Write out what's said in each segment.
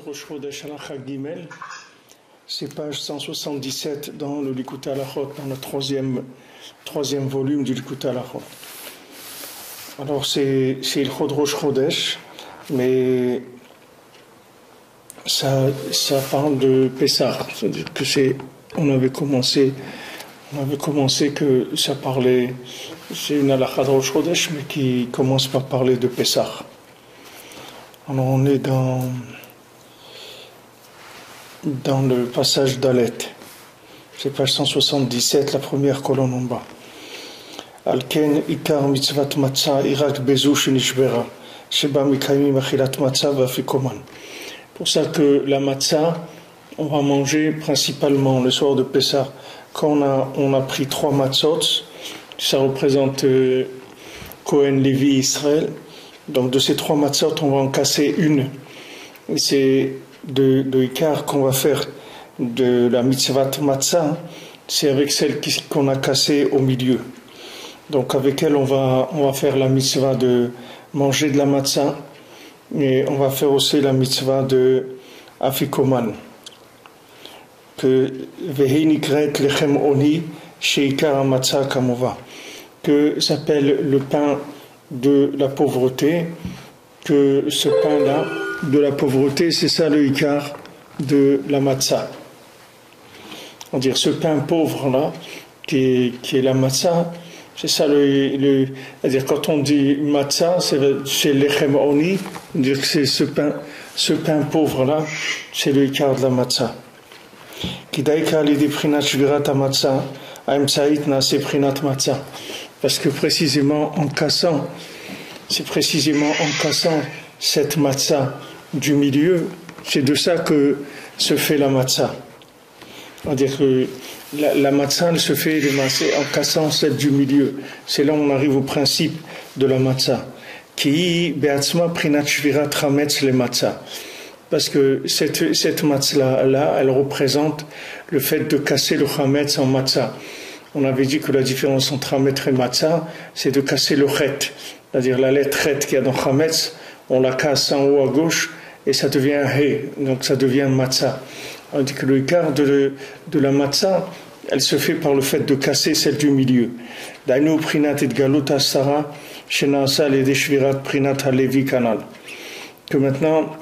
Rosh Chodesh Halacha Gimel, c'est page 177 dans le Likutei Halachot, dans le troisième volume du Likutei Halachot. Alors c'est Ilchot Rosh Chodesh, mais ça parle de Pessah, c'est-à-dire que on avait commencé que ça parlait, c'est une halakha de Rosh Chodesh, mais qui commence par parler de Pessah. Alors on est dans le passage d'Alet, c'est page 177, la première colonne en bas. Alken ikar mitzvat matzah irak bezu shenishbera sheba mikayim achilat matzah vafikoman. Pour ça que la matzah, on va manger principalement le soir de Pessah. Quand on a pris 3 matzot, ça représente Cohen, Lévi, Israël. Donc de ces 3 matzot, on va en casser une. Et c'est de Ikar qu'on va faire de la mitzvat matzah, c'est avec celle qu'on a cassée au milieu. Donc avec elle, on va faire la mitzvah de manger de la matzah, et on va faire aussi la mitzvah de afikoman. Que vehinikret lechem oni sheikar matzah kamova, que s'appelle le pain de la pauvreté, que ce pain-là de la pauvreté, c'est ça le ikar de la matzah. On dit ce pain pauvre-là, qui est la matzah, c'est ça c'est-à-dire quand on dit matzah, c'est lechem oni, on dit que c'est ce pain pauvre-là, c'est le ikar de la matzah. Parce que précisément en cassant cette matzah du milieu, c'est de ça que se fait la matzah. C'est-à-dire que la matzah, elle se fait en cassant celle du milieu. C'est là où on arrive au principe de la matzah. Ki be'atzma prinat shvirat chametz le matzah. Parce que cette matzah-là, elle représente le fait de casser le chametz en matzah. On avait dit que la différence entre chametz et matzah, c'est de casser le chet. C'est-à-dire la lettre chet qu'il y a dans chametz, on la casse en haut à gauche et ça devient un he, donc ça devient matzah. On dit que le quart de la matzah, elle se fait par le fait de casser celle du milieu. Dainu prinat et galut asara shenasa le deshvirat prinat halevi kanal. Que maintenant,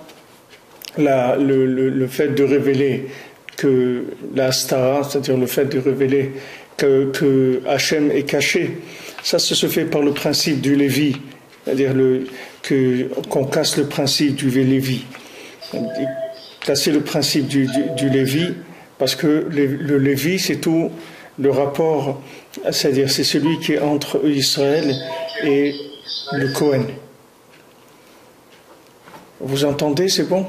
le fait de révéler que la stara, c'est-à-dire le fait de révéler que Hachem est caché, ça se fait par le principe du Lévi, c'est-à-dire qu'on casse le principe du Lévi. Casser le principe du Lévi, parce que le Lévi, c'est tout le rapport, c'est-à-dire c'est celui qui est entre Israël et le Cohen. Vous entendez, c'est bon?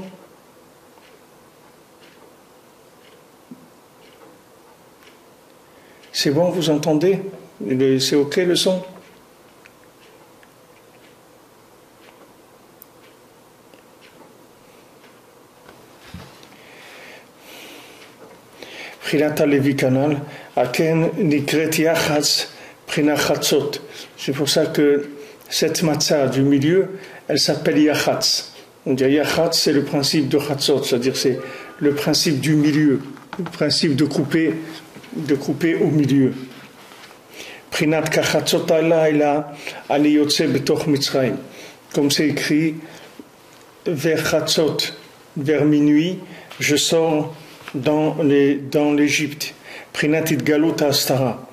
C'est bon, vous entendez? C'est ok le son? Prinat Levi Kanal, Aken Nikret Yachatz Prina Chatzot. C'est pour ça que cette matzah du milieu, elle s'appelle Yachatz. On dit Yachatz, c'est le principe de Chatzot, c'est-à-dire c'est le principe du milieu, le principe de couper au milieu. Prinat Kachatzot Alayla Aliyotse Betoch Mitzrayim. Comme c'est écrit, vers Chatzot, vers minuit, je sors dans l'Égypte. Prinat Idgalut Astara.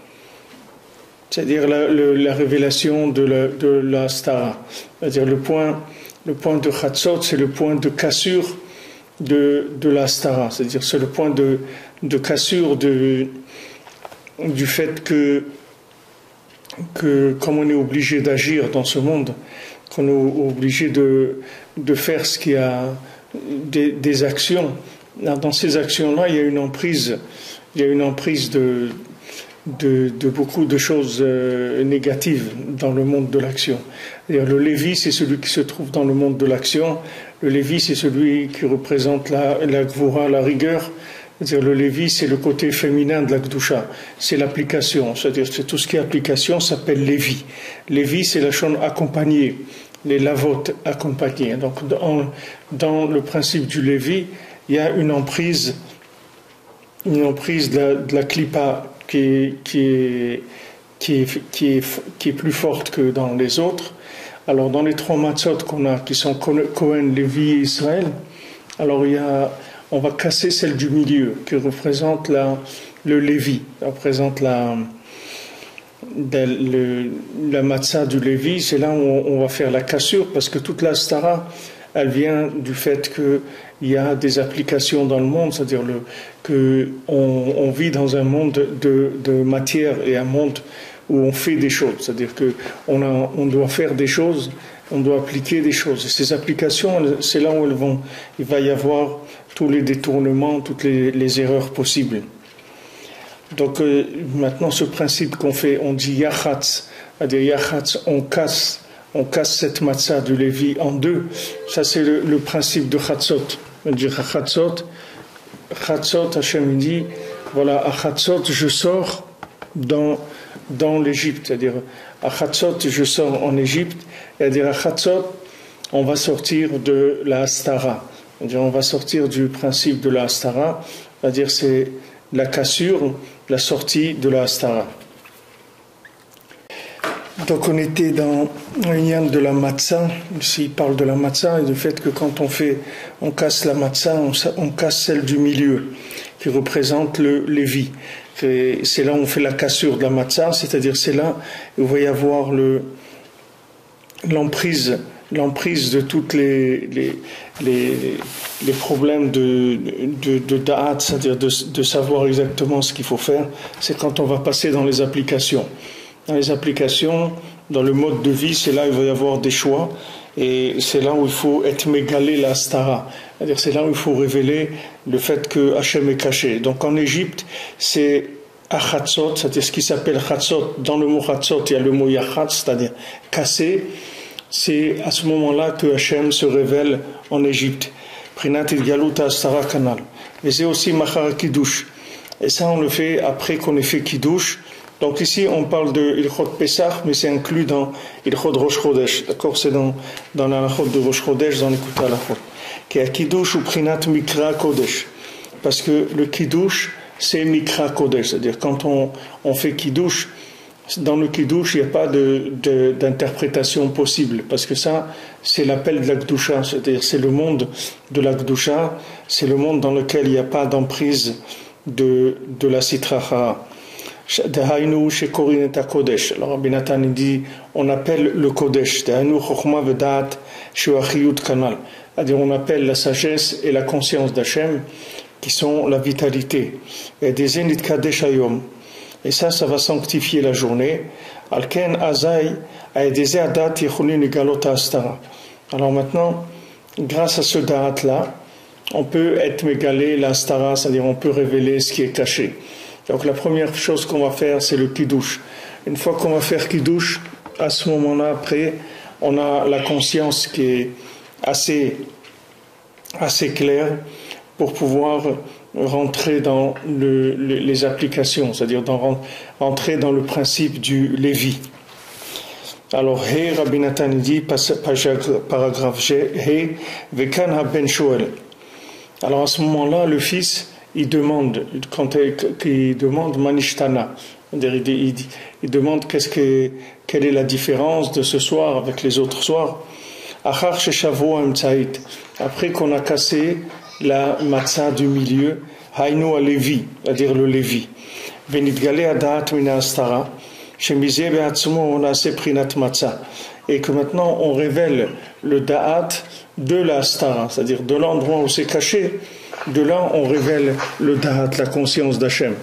C'est-à-dire la révélation de la Stara. C'est-à-dire le point de Chatzot, c'est le point de cassure de la Stara. C'est-à-dire c'est le point de cassure du fait que comme on est obligé d'agir dans ce monde, qu'on est obligé de faire ce qu'il y a des actions. Dans ces actions-là, il y a une emprise de beaucoup de choses négatives dans le monde de l'action. Le Lévi, c'est celui qui se trouve dans le monde de l'action. Le Lévi, c'est celui qui représente la gvura, la rigueur. C'est-à-dire le Lévi, c'est le côté féminin de la Kedusha. C'est l'application. C'est-à-dire que tout ce qui est application s'appelle Lévi. Lévi, c'est la chose accompagnée. les lavot accompagnés. Donc dans le principe du Lévi, il y a une emprise de la clipa qui est plus forte que dans les autres. Alors dans les 3 matzot qu'on a, qui sont Cohen, Lévi et Israël, alors on va casser celle du milieu, qui représente le Lévi, représente la matzah du Lévi. C'est là où on va faire la cassure, parce que toute la stara, elle vient du fait qu'il y a des applications dans le monde, c'est-à-dire qu'on vit dans un monde de matière et un monde où on fait des choses, c'est-à-dire qu'on doit faire des choses, on doit appliquer des choses. Et ces applications, c'est là où il va y avoir tous les détournements, toutes les erreurs possibles. Donc maintenant, ce principe qu'on fait, on dit yachatz, c'est-à-dire yachatz, on casse cette matzah du Lévi en 2. Ça, c'est le principe de chatzot. On dit chatzot, Hachem dit, voilà, à chatzot, je sors dans l'Égypte, c'est-à-dire à Chatzot, je sors en Égypte, c'est-à-dire à Chatzot, on va sortir de la Hastara, c'est-à-dire on va sortir du principe de la Hastara, c'est-à-dire c'est la cassure, la sortie de la Hastara. Donc on était dans l'union de la matzah, ici il parle de la matzah et du fait que quand on casse la matzah, on casse celle du milieu, qui représente le Lévi. C'est là où on fait la cassure de la matzah, c'est-à-dire c'est là où il va y avoir l'emprise de toutes les problèmes de da'at, c'est-à-dire de savoir exactement ce qu'il faut faire. C'est quand on va passer dans les applications. Dans les applications, dans le mode de vie, c'est là où il va y avoir des choix, et c'est là où il faut être mégalé la stara. C'est-à-dire c'est là où il faut révéler le fait que Hachem est caché. Donc en Égypte, c'est Achatzot, c'est-à-dire ce qui s'appelle Chatzot. Dans le mot Chatzot, il y a le mot Yachatz, c'est-à-dire casser. C'est à ce moment-là que Hachem se révèle en Égypte. Prinat il Galut Astara Kanal. Et c'est aussi Machar Kiddush. Et ça, on le fait après qu'on ait fait Kiddush. Donc ici, on parle de Ilchot Pesach, mais c'est inclus dans Ilchot Rosh Chodesh. D'accord, c'est dans la Halachot de Rosh Chodesh, dans l'écoute Halachot. Qui est Kiddush ou Prinat Mikra Kodesh. Parce que le Kiddush, c'est Mikra Kodesh. C'est-à-dire, quand on fait Kiddush, dans le Kiddush, il n'y a pas d'interprétation possible. Parce que ça, c'est l'appel de la Gdusha. C'est-à-dire, c'est le monde de la Gdusha. C'est le monde dans lequel il n'y a pas d'emprise de la Sitra. Alors Rabbi Nathan dit, on appelle le Kodesh, c'est-à-dire on appelle la sagesse et la conscience d'Hachem qui sont la vitalité. Et ça va sanctifier la journée. Alors maintenant, grâce à ce da'at là, on peut être mégalé la stara, c'est-à-dire on peut révéler ce qui est caché. Donc la première chose qu'on va faire, c'est le kiddush. Une fois qu'on va faire kiddush, à ce moment-là, après, on a la conscience qui est assez claire pour pouvoir rentrer dans les applications, c'est-à-dire rentrer dans le principe du Lévi. Alors, He, Rabbi Nathan dit, paragraphe G, He, Vekan ha-ben shoel. Alors à ce moment-là, le fils, il demande Manishtana, il demande quelle est la différence de ce soir avec les autres soirs. Après qu'on a cassé la matzah du milieu, Hainu a Lévi, c'est-à-dire le Lévi. Et que maintenant on révèle le da'at de la stara, c'est-à-dire de l'endroit où c'est caché. De là, on révèle le da'at, la conscience d'Hachem.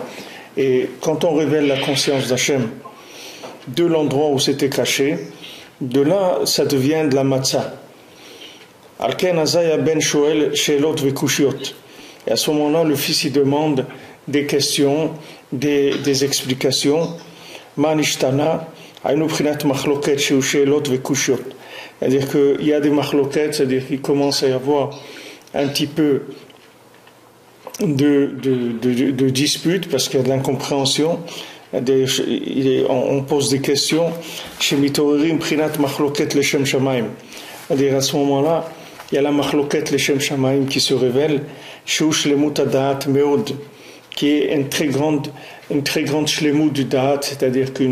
Et quand on révèle la conscience d'Hachem de l'endroit où c'était caché, de là, ça devient de la matzah. Alken azaya ben shoel sheelot vekushiot. Et à ce moment-là, le fils, il demande des questions, des explications. Manishtana, aynu prinat machloket sheu sheelot vekushiot. C'est-à-dire qu'il y a des machloket, c'est-à-dire qu'il commence à y avoir un petit peu de disputes parce qu'il y a de l'incompréhension. On pose des questions. Chez Mitorerim Prinat Machloket Leshem Shamaim. C'est-à-dire à ce moment-là, il y a la machloket leshem shamaim qui se révèle, sheush lemut da'at meod, qui est une très grande shlemut du da'at, c'est-à-dire que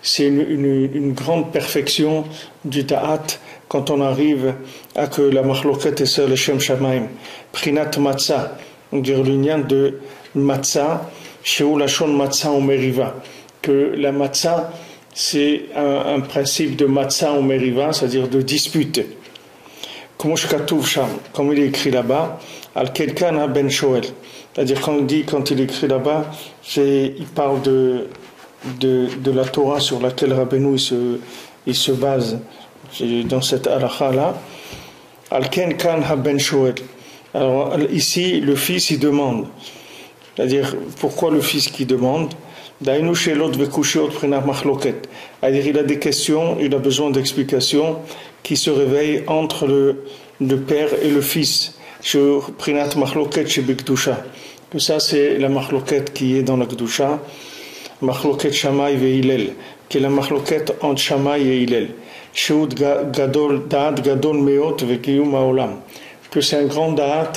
c'est une grande perfection du da'at quand on arrive à que la machloket est sur leshem shamaim. Prinat matzah, on dirait l'union de matzah, sheu lashon matzah ou meriva, que la matzah c'est un principe de matzah ou meriva, c'est-à-dire de dispute. Comme il est écrit là-bas, Al-Kelkan ben Shoel. C'est-à-dire quand il écrit là-bas, il parle de la Torah sur laquelle Rabbeinu il se base dans cette halakha-là. Al-Kelkan ben Shoel. Alors ici, le fils il demande. C'est-à-dire, pourquoi le fils qui demande? C'est-à-dire, il a des questions, il a besoin d'explications qui se réveillent entre le père et le fils. Sur Prinat Machloket chez Bekdusha. Que ça, c'est la Machloket qui est dans la Kdusha. Machloket Shammai et Hillel, qui est la Machloket entre Shammai et Hillel. Sheud Gadol, Da'at Gadol Meot ve Kiyum Haolam. Que c'est un grand Da'at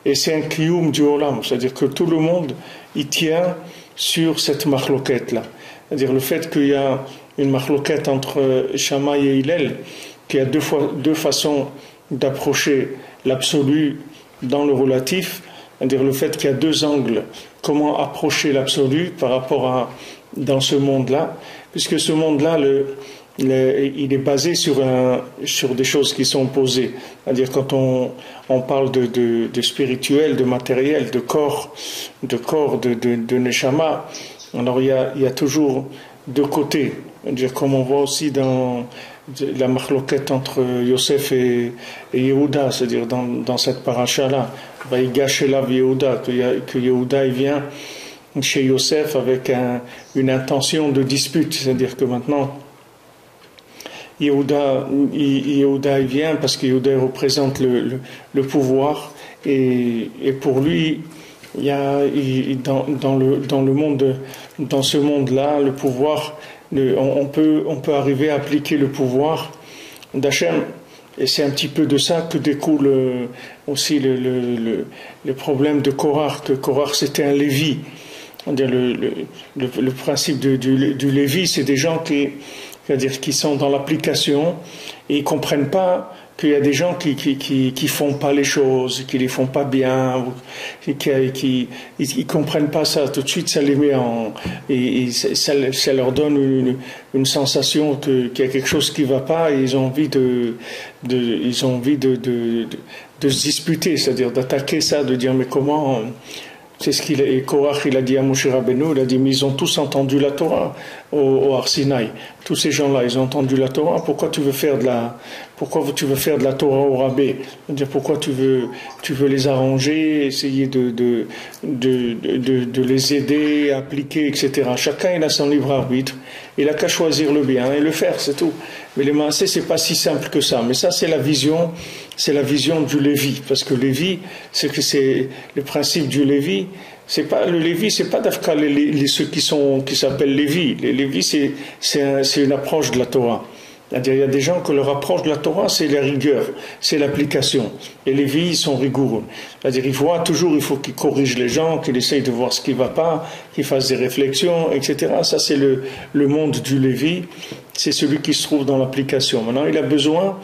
et c'est un Kiyum du Olam. C'est-à-dire que tout le monde y tient sur cette Machloket-là. C'est-à-dire le fait qu'il y a une Machloket entre Shammai et Hillel, qu'il y a deux façons d'approcher l'absolu dans le relatif, c'est-à-dire le fait qu'il y a deux angles, comment approcher l'absolu par rapport à dans ce monde-là, puisque ce monde-là, il est basé sur des choses qui sont opposées. C'est-à-dire quand on parle de spirituel, de matériel, de corps, de neshama, alors il y a toujours deux côtés. C'est-à-dire comme on voit aussi dans la machloket entre Yosef et Yehuda, c'est-à-dire dans cette paracha-là, il gâche la vie Yehuda, que Yehuda il vient chez Yosef avec une intention de dispute, c'est-à-dire que maintenant Yehuda il vient parce que Yehuda représente le pouvoir et pour lui il y a dans le monde, dans ce monde-là, le pouvoir, on peut arriver à appliquer le pouvoir d'Hachem, et c'est un petit peu de ça que découle aussi le problème de Korach, que Korach c'était un Lévi. Le principe du Lévi, c'est des gens qui sont dans l'application et ils comprennent pas qu'il y a des gens qui font pas les choses, qui les font pas bien, ils comprennent pas ça. Tout de suite, ça les met et ça leur donne une sensation qu'il y a quelque chose qui va pas et ils ont envie de se disputer, c'est-à-dire d'attaquer ça, de dire mais comment. C'est ce et Korach il a dit à Moshe Rabbeinu, il a dit mais ils ont tous entendu la Torah au Har Sinaï. Tous ces gens-là, ils ont entendu la Torah. Pourquoi tu veux faire de la Torah au rabais? C'est-à-dire pourquoi tu veux les arranger, essayer de les aider, appliquer, etc. Chacun il a son libre arbitre. Il a qu'à choisir le bien et le faire, c'est tout. Mais les maaseh, c'est pas si simple que ça. Mais ça, c'est la vision du Lévi. Parce que Lévi, c'est le principe du Lévi. Le Lévi, c'est pas d'Afka ceux qui s'appellent Lévi. Les Lévi, c'est une approche de la Torah. C'est-à-dire, il y a des gens que leur approche de la Torah, c'est la rigueur, c'est l'application. Et les Lévi, ils sont rigoureux. C'est-à-dire, il faut qu'ils corrigent les gens, qu'ils essayent de voir ce qui ne va pas, qu'ils fassent des réflexions, etc. Ça, c'est le monde du Lévi. C'est celui qui se trouve dans l'application. Maintenant, il a besoin,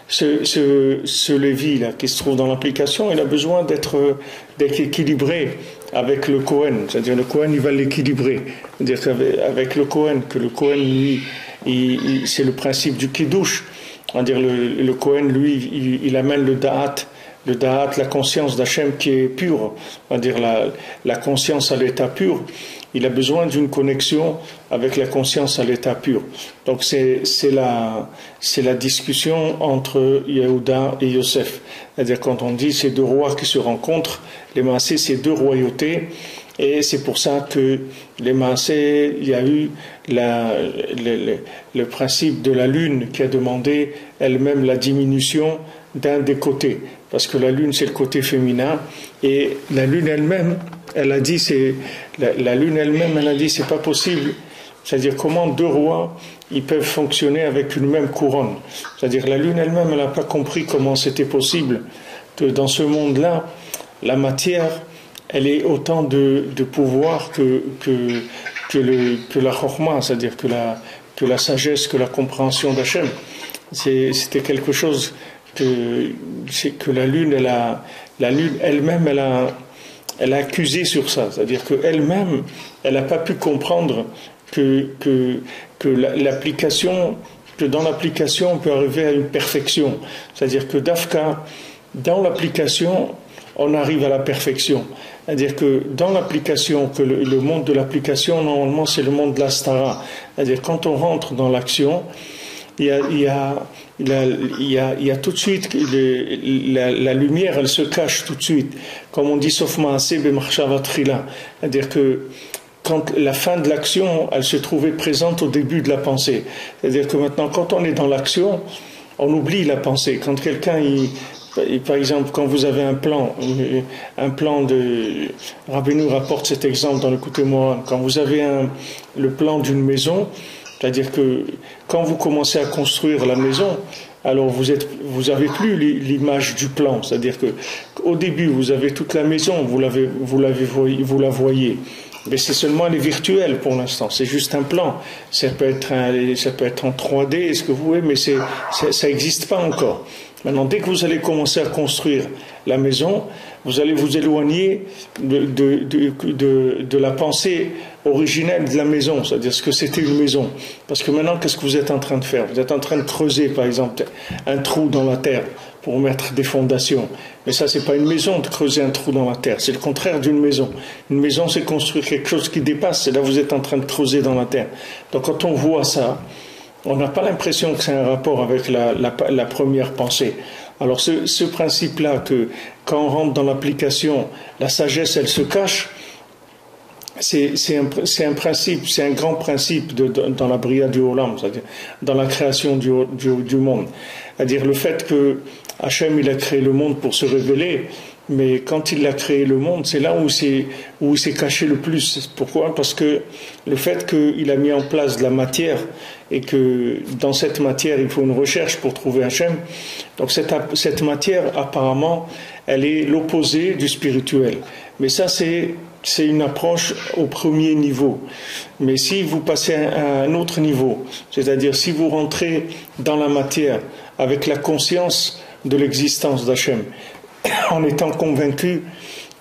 ce Lévi-là, qui se trouve dans l'application, il a besoin d'être équilibré avec le Kohen. C'est-à-dire, le Kohen, il va l'équilibrer. C'est-à-dire qu'avec le Kohen, que le Kohen, lui, c'est le principe du Kiddush. C'est-à-dire, le Kohen, lui, il amène le Da'at, la conscience d'Hachem qui est pure. C'est-à-dire, la conscience à l'état pur. Il a besoin d'une connexion avec la conscience à l'état pur. Donc c'est la discussion entre Yehuda et Yosef. C'est-à-dire quand on dit ces deux rois qui se rencontrent, les maaseh c'est deux royautés, et c'est pour ça que les maaseh, il y a eu le principe de la lune qui a demandé elle-même la diminution d'un des côtés, parce que la lune c'est le côté féminin, et la lune elle-même, elle a dit la lune elle-même, elle a dit c'est pas possible C'est-à-dire comment deux rois ils peuvent fonctionner avec une même couronne. C'est-à-dire la lune elle-même, elle n'a pas compris comment c'était possible que dans ce monde-là, la matière, elle ait autant de pouvoir que la chokhma, c'est-à-dire que la sagesse, que la compréhension d'Hachem. C'était quelque chose que la lune elle-même, elle a accusé sur ça. C'est-à-dire qu'elle-même, elle n'a pas pu comprendre que l'application, que dans l'application, on peut arriver à une perfection. C'est-à-dire que d'Afka, dans l'application, on arrive à la perfection. C'est-à-dire que dans l'application, que le monde de l'application, normalement, c'est le monde de l'astara. C'est-à-dire quand on rentre dans l'action, il y a tout de suite la lumière, elle se cache tout de suite. Comme on dit, sauf ma'aseh b'machshava tchila. C'est-à-dire que quand la fin de l'action, elle se trouvait présente au début de la pensée. C'est-à-dire que maintenant, quand on est dans l'action, on oublie la pensée. Quand quelqu'un, par exemple, quand vous avez un plan de... Rabbeinu rapporte cet exemple dans le Écoutez-moi. Quand vous avez le plan d'une maison, c'est-à-dire que quand vous commencez à construire la maison, alors vous avez plus l'image du plan. C'est-à-dire que au début, vous avez toute la maison, vous la voyez. Mais c'est seulement les virtuels pour l'instant. C'est juste un plan. Ça peut être en 3D, ce que vous voulez, mais ça n'existe pas encore. Maintenant, dès que vous allez commencer à construire la maison, vous allez vous éloigner de la pensée originelle de la maison, c'est-à-dire ce que c'était une maison. Parce que maintenant, qu'est-ce que vous êtes en train de faire? Vous êtes en train de creuser, par exemple, un trou dans la terre pour mettre des fondations. Mais ça, c'est pas une maison de creuser un trou dans la terre. C'est le contraire d'une maison. Une maison, c'est construire quelque chose qui dépasse. C'est là où vous êtes en train de creuser dans la terre. Donc, quand on voit ça, on n'a pas l'impression que c'est un rapport avec la première pensée. Alors ce principe-là, que quand on rentre dans l'application, la sagesse, elle se cache, c'est un principe, c'est un grand principe dans la Bria du Olam, c'est-à-dire dans la création du monde. C'est-à-dire le fait que Hachem, il a créé le monde pour se révéler, mais quand il a créé le monde, c'est là où il s'est caché le plus. Pourquoi? Parce que le fait qu'il a mis en place de la matière et que dans cette matière, il faut une recherche pour trouver Hachem. Donc cette matière, apparemment, elle est l'opposé du spirituel. Mais ça, c'est une approche au premier niveau. Mais si vous passez à un autre niveau, c'est-à-dire si vous rentrez dans la matière avec la conscience de l'existence d'Hachem, en étant convaincu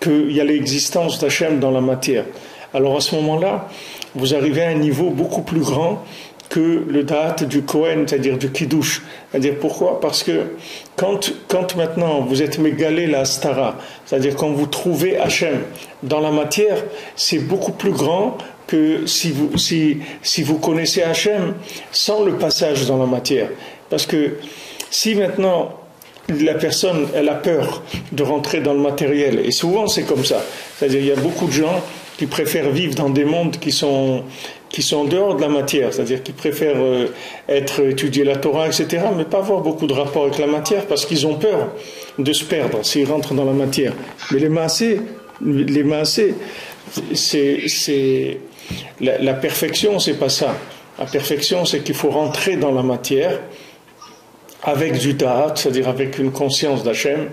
qu'il y a l'existence d'Hachem dans la matière, alors à ce moment-là, vous arrivez à un niveau beaucoup plus grand que le date du Kohen, c'est-à-dire du Kiddush. C'est-à-dire pourquoi? Parce que quand maintenant vous êtes mégalé la Astara, c'est-à-dire quand vous trouvez Hachem dans la matière, c'est beaucoup plus grand que si vous connaissez Hachem sans le passage dans la matière. Parce que si maintenant la personne, elle a peur de rentrer dans le matériel, et souvent c'est comme ça, c'est-à-dire il y a beaucoup de gens qui préfèrent vivre dans des mondes qui sont dehors de la matière, c'est-à-dire qui préfèrent étudier la Torah, etc., mais pas avoir beaucoup de rapport avec la matière parce qu'ils ont peur de se perdre s'ils rentrent dans la matière. Mais les maaseh, c'est la perfection, c'est pas ça. La perfection, c'est qu'il faut rentrer dans la matière avec du da'at, c'est-à-dire avec une conscience d'Hachem.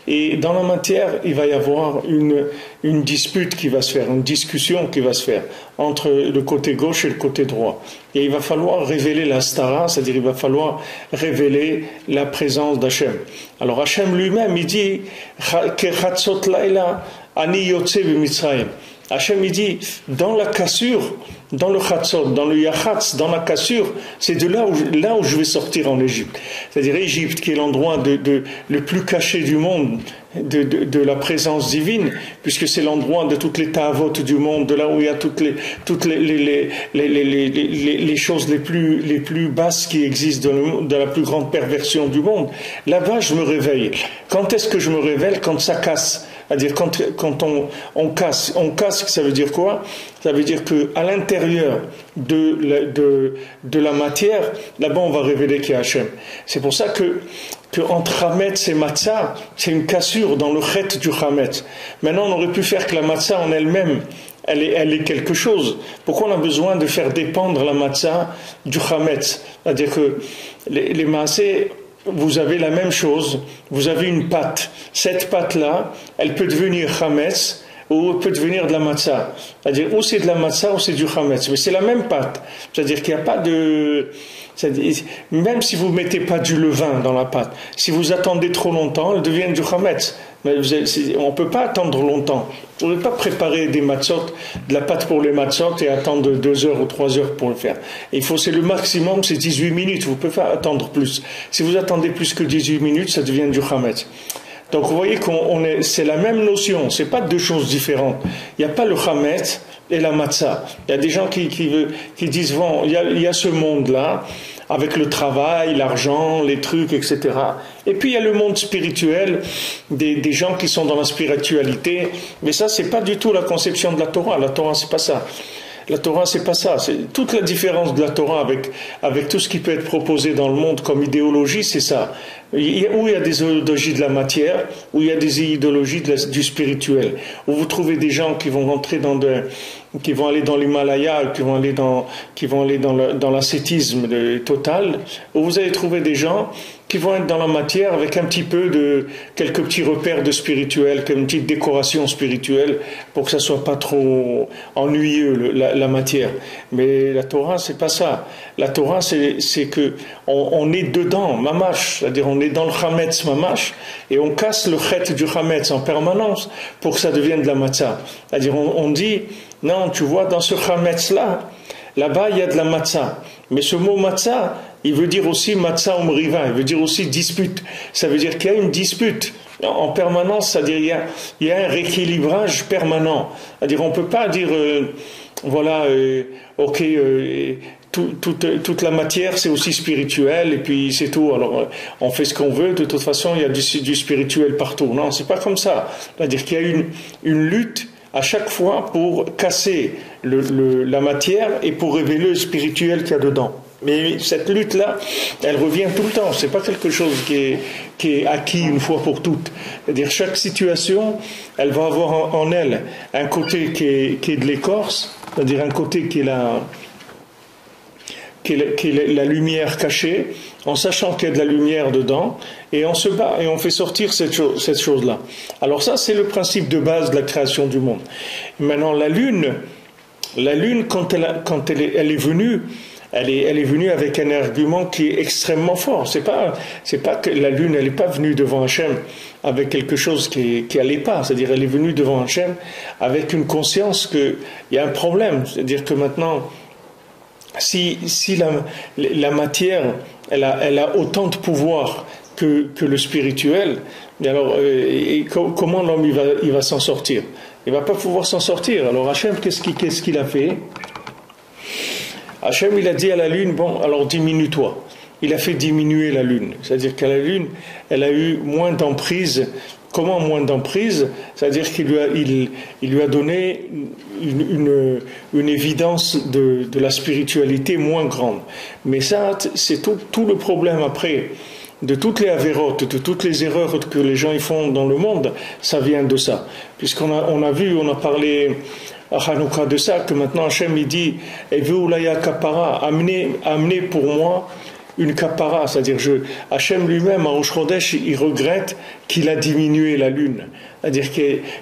Et dans la matière, il va y avoir une dispute qui va se faire, une discussion qui va se faire entre le côté gauche et le côté droit. Et il va falloir révéler la stara, c'est-à-dire il va falloir révéler la présence d'Hachem. Alors Hachem lui-même, il dit « Kechatzot laila ani yotze b'Mitzrayim » Hachem il dit, dans la cassure, dans le Chatzot, dans le Yachatz, dans la cassure, c'est de là où je vais sortir en Égypte. C'est-à-dire Égypte, qui est l'endroit le plus caché du monde, de la présence divine, puisque c'est l'endroit de toutes les ta'avot du monde, de là où il y a toutes les choses les plus basses qui existent de la plus grande perversion du monde. Là-bas, je me réveille. Quand est-ce que je me révèle? Quand ça casse. C'est-à-dire quand on casse, ça veut dire quoi? Ça veut dire qu'à l'intérieur de la matière, là-bas on va révéler qu'il y a Hachem. C'est pour ça que entre Hametz et Matzah, c'est une cassure dans le chet du Hametz. Maintenant, on aurait pu faire que la Matzah en elle-même, elle est quelque chose. Pourquoi on a besoin de faire dépendre la Matzah du Hametz? C'est-à-dire que les maaseh, vous avez la même chose, vous avez une pâte. Cette pâte-là, elle peut devenir Hametz, ou peut devenir de la matzah. C'est-à-dire, ou c'est de la matzah, ou c'est du chametz. Mais c'est la même pâte. C'est-à-dire qu'il n'y a pas de... Même si vous ne mettez pas du levain dans la pâte, si vous attendez trop longtemps, elle devient du chametz. Mais on ne peut pas attendre longtemps. Vous ne pouvez pas préparer des matzot, de la pâte pour les matzot et attendre 2 heures ou 3 heures pour le faire. C'est le maximum, c'est 18 minutes. Vous ne pouvez pas attendre plus. Si vous attendez plus que 18 minutes, ça devient du chametz. Donc vous voyez c'est la même notion, c'est pas deux choses différentes. Il n'y a pas le chametz et la matzah. Il y a des gens qui disent bon, il y a ce monde-là avec le travail, l'argent, les trucs, etc. Et puis il y a le monde spirituel, des gens qui sont dans la spiritualité. Mais ça, c'est pas du tout la conception de la Torah. La Torah, c'est pas ça. La Torah, c'est pas ça. C'est toute la différence de la Torah avec tout ce qui peut être proposé dans le monde comme idéologie, c'est ça. Où il y a des idéologies de la matière, où il y a des idéologies du spirituel. Où vous trouvez des gens qui vont rentrer qui vont aller dans l'Himalaya, qui vont aller dans l'ascétisme total, où vous allez trouver des gens qui vont être dans la matière avec un petit peu quelques petits repères de spirituel, comme une petite décoration spirituelle pour que ça soit pas trop ennuyeux la matière. Mais la Torah, c'est pas ça. La Torah, c'est que on est dedans, mamash, c'est-à-dire on est dans le chametz mamash et on casse le chet du chametz en permanence pour que ça devienne de la matzah. C'est-à-dire on dit non, tu vois, dans ce là-bas il y a de la matzah. Mais ce mot matzah, il veut dire aussi matzah umriva, il veut dire aussi dispute. Ça veut dire qu'il y a une dispute en permanence, c'est-à-dire il y a un rééquilibrage permanent. C'est-à-dire on ne peut pas dire, toute la matière c'est aussi spirituel et puis c'est tout. Alors on fait ce qu'on veut, de toute façon il y a du spirituel partout. Non, c'est pas comme ça. C'est-à-dire qu'il y a une lutte à chaque fois pour casser la matière et pour révéler le spirituel qu'il y a dedans. Mais cette lutte-là, elle revient tout le temps. C'est pas quelque chose qui est acquis une fois pour toutes. C'est-à-dire chaque situation, elle va avoir en elle un côté qui est de l'écorce, c'est-à-dire un côté qui est la lumière cachée, en sachant qu'il y a de la lumière dedans, et on se bat et on fait sortir cette chose-là. Alors ça, c'est le principe de base de la création du monde. Maintenant, la lune, quand elle est venue, elle est venue avec un argument qui est extrêmement fort. C'est pas que la lune, elle n'est pas venue devant Hachem avec quelque chose qui allait pas. C'est-à-dire, elle est venue devant Hachem avec une conscience qu'il y a un problème. C'est-à-dire que maintenant, si la matière, elle a autant de pouvoir que le spirituel, alors comment l'homme il va s'en sortir? Il va pas pouvoir s'en sortir. Alors Hachem, qu'est-ce qu'il a fait? Hachem, il a dit à la lune, bon, alors diminue-toi. Il a fait diminuer la lune. C'est-à-dire qu'à la lune, elle a eu moins d'emprise. Comment moins d'emprise? C'est-à-dire qu'il lui a donné une évidence de la spiritualité moins grande. Mais ça, c'est tout le problème après. De toutes les avérotes, de toutes les erreurs que les gens y font dans le monde, ça vient de ça. Puisqu'on a parlé à Hanouka de ça, que maintenant Hachem il dit Eveulaya kapara, amenez pour moi une kapara, c'est-à-dire Hachem lui-même à Rosh Chodesh, il regrette qu'il a diminué la lune. C'est-à-dire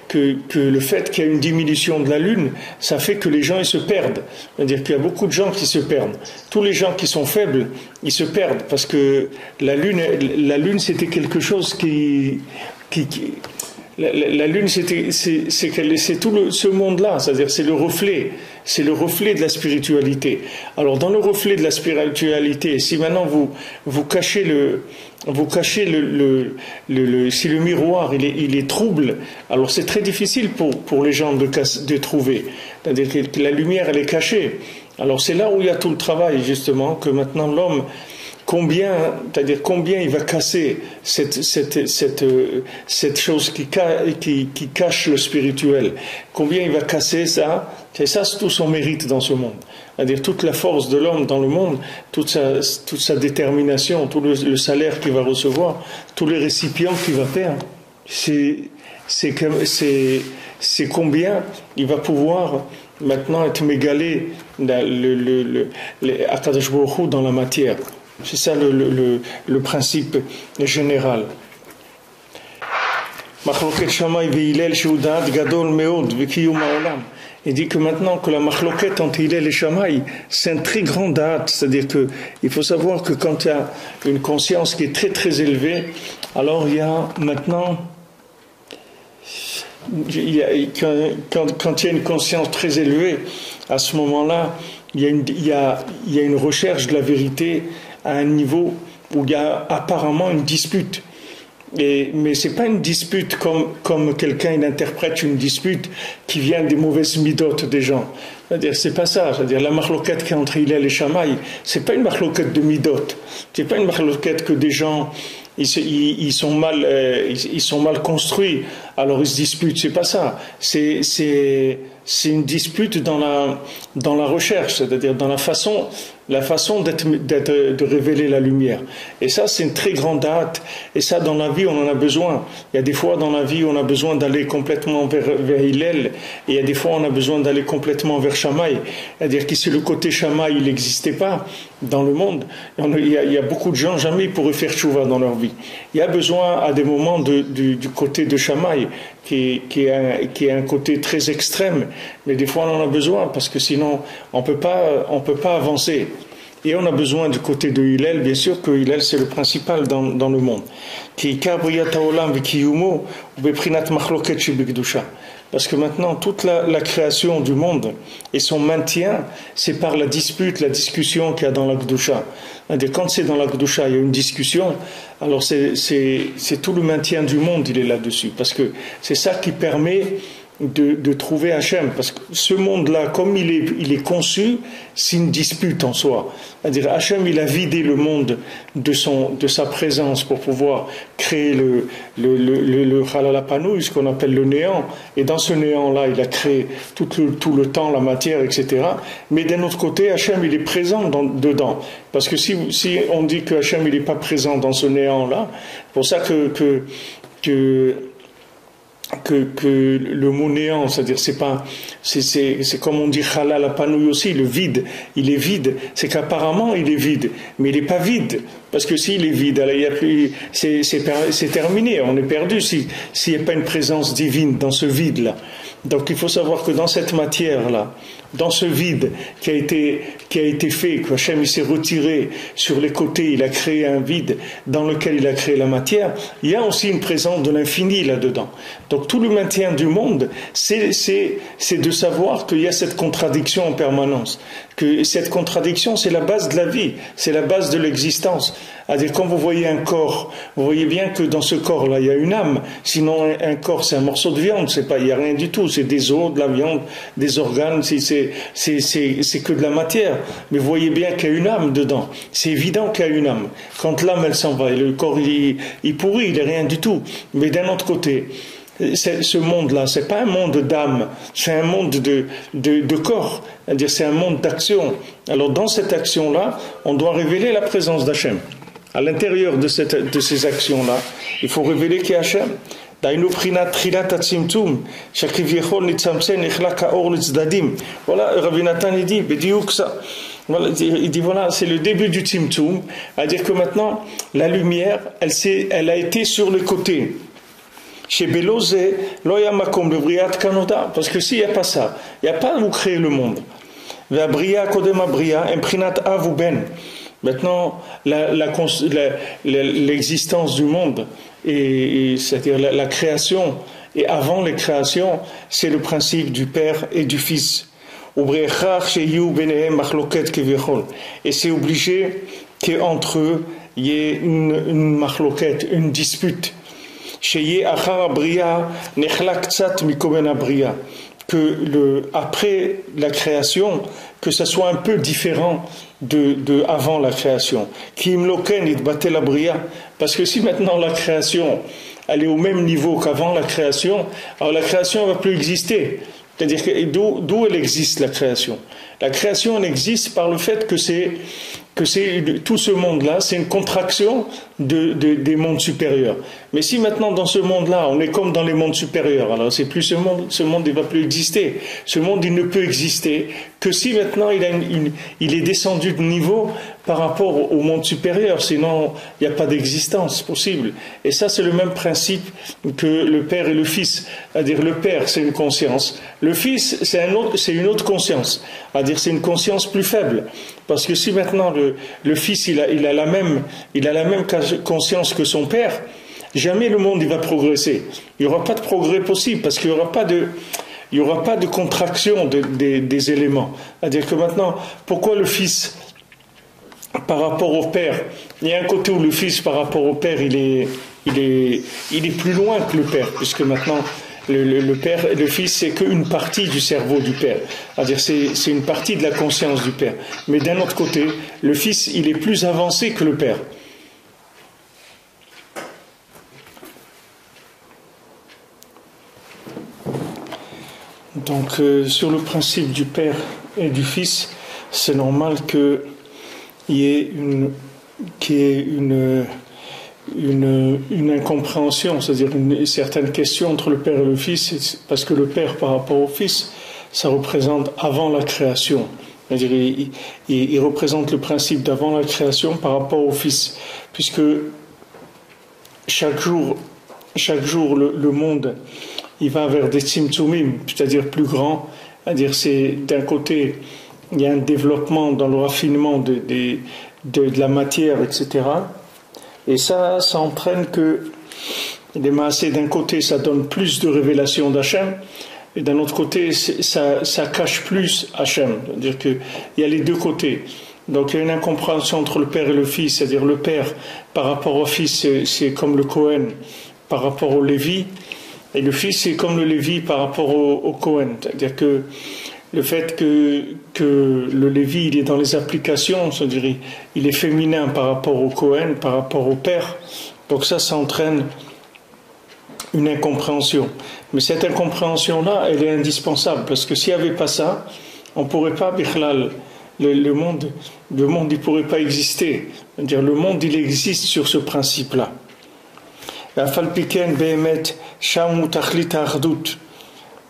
que le fait qu'il y a une diminution de la lune, ça fait que les gens ils se perdent. C'est-à-dire qu'il y a beaucoup de gens qui se perdent. Tous les gens qui sont faibles, ils se perdent parce que la lune c'était quelque chose la lune, c'est tout ce monde-là, c'est-à-dire c'est le reflet de la spiritualité. Alors dans le reflet de la spiritualité, si maintenant vous cachez si le miroir il est trouble, alors c'est très difficile pour les gens de trouver. C'est-à-dire que la lumière elle est cachée. Alors c'est là où il y a tout le travail justement que maintenant l'homme c'est-à-dire combien il va casser cette chose qui cache le spirituel, combien il va casser ça, c'est tout son mérite dans ce monde. C'est-à-dire toute la force de l'homme dans le monde, toute sa détermination, tout le salaire qu'il va recevoir, tous les récipients qu'il va perdre, c'est combien il va pouvoir maintenant être mégalé Akadosh Baruch Hu dans la matière. C'est ça le principe général. Machloket Shammai ve'Hillel shehu da'at gadol meod ve'kiyum ha'olam. Il dit que maintenant que la machloket entre Hillel et Shammai, c'est un très grand da'at, c'est-à-dire que il faut savoir que quand il y a une conscience qui est très très élevée, alors il y a maintenant quand il y a une conscience très élevée, à ce moment-là, il y a une recherche de la vérité à un niveau où il y a apparemment une dispute. Mais ce n'est pas une dispute comme quelqu'un interprète une dispute qui vient des mauvaises midotes des gens. C'est-à-dire, c'est pas ça. C'est-à-dire, la machloquette qui est entre Hillel et Shammai, c'est pas une machloquette de midot. C'est pas une machloquette que des gens ils sont mal construits, alors ils se disputent. C'est pas ça. C'est une dispute dans la recherche, c'est-à-dire dans la façon de révéler la lumière. Et ça, c'est une très grande date. Et ça, dans la vie, on en a besoin. Il y a des fois dans la vie, on a besoin d'aller complètement vers Hillel, et il y a des fois, on a besoin d'aller complètement vers Shammai. C'est-à-dire qu'ici, le côté Shammai, il n'existait pas dans le monde. Il y a beaucoup de gens, jamais ils pourraient faire tchouva dans leur vie. Il y a besoin, à des moments, du côté de Shammai, qui est un côté très extrême. Mais des fois, on en a besoin, parce que sinon, on peut pas avancer. Et on a besoin du côté de Hillel, bien sûr que Hillel c'est le principal dans le monde. Parce que maintenant, toute la création du monde et son maintien, c'est par la dispute, la discussion qu'il y a dans la Kedusha. Quand c'est dans la Kedusha, il y a une discussion, alors c'est tout le maintien du monde, il est là-dessus. Parce que c'est ça qui permet de trouver Hachem, parce que ce monde-là, comme il est conçu, c'est une dispute en soi. C'est-à-dire, Hachem, il a vidé le monde de sa présence pour pouvoir créer le Halalapanou, ce qu'on appelle le néant. Et dans ce néant-là, il a créé tout le temps, la matière, etc. Mais d'un autre côté, Hachem, il est présent dedans. Parce que si on dit que Hachem, il n'est pas présent dans ce néant-là, c'est pour ça que le mot néant, c'est-à-dire c'est comme on dit halal apanouille aussi, le vide, il est vide, c'est qu'apparemment il est vide, mais il n'est pas vide, parce que s'il est vide, alors il y a plus, c'est terminé, on est perdu s'il n'y a pas une présence divine dans ce vide-là. Donc il faut savoir que dans cette matière-là, dans ce vide qui a été fait, que Hachem il s'est retiré sur les côtés, il a créé un vide dans lequel il a créé la matière, il y a aussi une présence de l'infini là-dedans. Donc tout le maintien du monde, c'est de savoir qu'il y a cette contradiction en permanence. Que cette contradiction, c'est la base de la vie, c'est la base de l'existence. C'est-à-dire, quand vous voyez un corps, vous voyez bien que dans ce corps-là, il y a une âme. Sinon, un corps, c'est un morceau de viande, il n'y a rien du tout. C'est des os, de la viande, des organes, c'est que de la matière. Mais vous voyez bien qu'il y a une âme dedans. C'est évident qu'il y a une âme. Quand l'âme, elle s'en va, et le corps, il pourrit, il n'est rien du tout. Mais d'un autre côté, ce monde-là, c'est pas un monde d'âme, c'est un monde de corps, c'est-à-dire c'est un monde d'action. Alors dans cette action-là, on doit révéler la présence d'Hachem. À l'intérieur de ces actions-là, il faut révéler qu'il y a Hachem. Voilà, Rabbi Nathan il dit, voilà, il dit voilà, c'est le début du Tzimtzum, c'est-à-dire que maintenant, la lumière, elle a été sur le côté. Chez Belozé, l'Oyamakom, le Briat Kanoda, parce que s'il n'y a pas ça, il n'y a pas où créer le monde. Maintenant, l'existence du monde, c'est-à-dire la création, et avant les créations, c'est le principe du Père et du Fils. Et c'est obligé qu'entre eux, il y ait une machloket, une dispute. Que après la création, que ça soit un peu différent avant la création. Kim loken it batel abria, parce que si maintenant la création elle est au même niveau qu'avant la création, alors la création ne va plus exister. C'est-à-dire que d'où elle existe la création? La création elle existe par le fait que tout ce monde-là, c'est une contraction des mondes supérieurs. Mais si maintenant dans ce monde-là, on est comme dans les mondes supérieurs, alors c'est plus ce monde il va plus exister. Ce monde il ne peut exister que si maintenant il est descendu de niveau par rapport au monde supérieur, sinon il n'y a pas d'existence possible. Et ça c'est le même principe que le Père et le Fils. C'est-à-dire le Père c'est une conscience, le Fils c'est une autre conscience. C'est-à-dire c'est une conscience plus faible. Parce que si maintenant le Fils il a la même conscience que son Père, jamais le monde il va progresser. Il n'y aura pas de progrès possible parce qu'il n'y aura pas de contraction des éléments. C'est-à-dire que maintenant, pourquoi le Fils par rapport au Père, il y a un côté où le Fils par rapport au Père il est plus loin que le Père, puisque maintenant le Père et le Fils c'est qu'une partie du cerveau du Père, c'est-à-dire c'est une partie de la conscience du Père, mais d'un autre côté le Fils il est plus avancé que le Père. Donc sur le principe du Père et du Fils, c'est normal qu'il y ait une incompréhension, c'est-à-dire une certaine question entre le Père et le Fils, parce que le Père par rapport au Fils, ça représente avant la création. C'est-à-dire il représente le principe d'avant la création par rapport au Fils, puisque chaque jour le monde il va vers des tzimtzumim, c'est-à-dire plus grands. C'est-à-dire c'est d'un côté il y a un développement dans le raffinement de la matière, etc. Et ça entraîne que les maasés, d'un côté ça donne plus de révélations d'Hachem, et d'un autre côté ça cache plus Hachem. C'est-à-dire qu'il y a les deux côtés. Donc il y a une incompréhension entre le Père et le Fils, c'est-à-dire le Père par rapport au Fils c'est comme le Kohen par rapport au Lévi, et le Fils c'est comme le Lévi par rapport au Kohen. C'est-à-dire que le fait que le Lévi il est dans les applications, c'est-à-dire il est féminin par rapport au Kohen, par rapport au Père, donc ça entraîne une incompréhension. Mais cette incompréhension-là, elle est indispensable, parce que s'il n'y avait pas ça, on ne pourrait pas, bichlal, le monde il ne pourrait pas exister. C'est-à-dire le monde il existe sur ce principe-là. ואף על פי כן באמת שם הוא תכלית האחדות.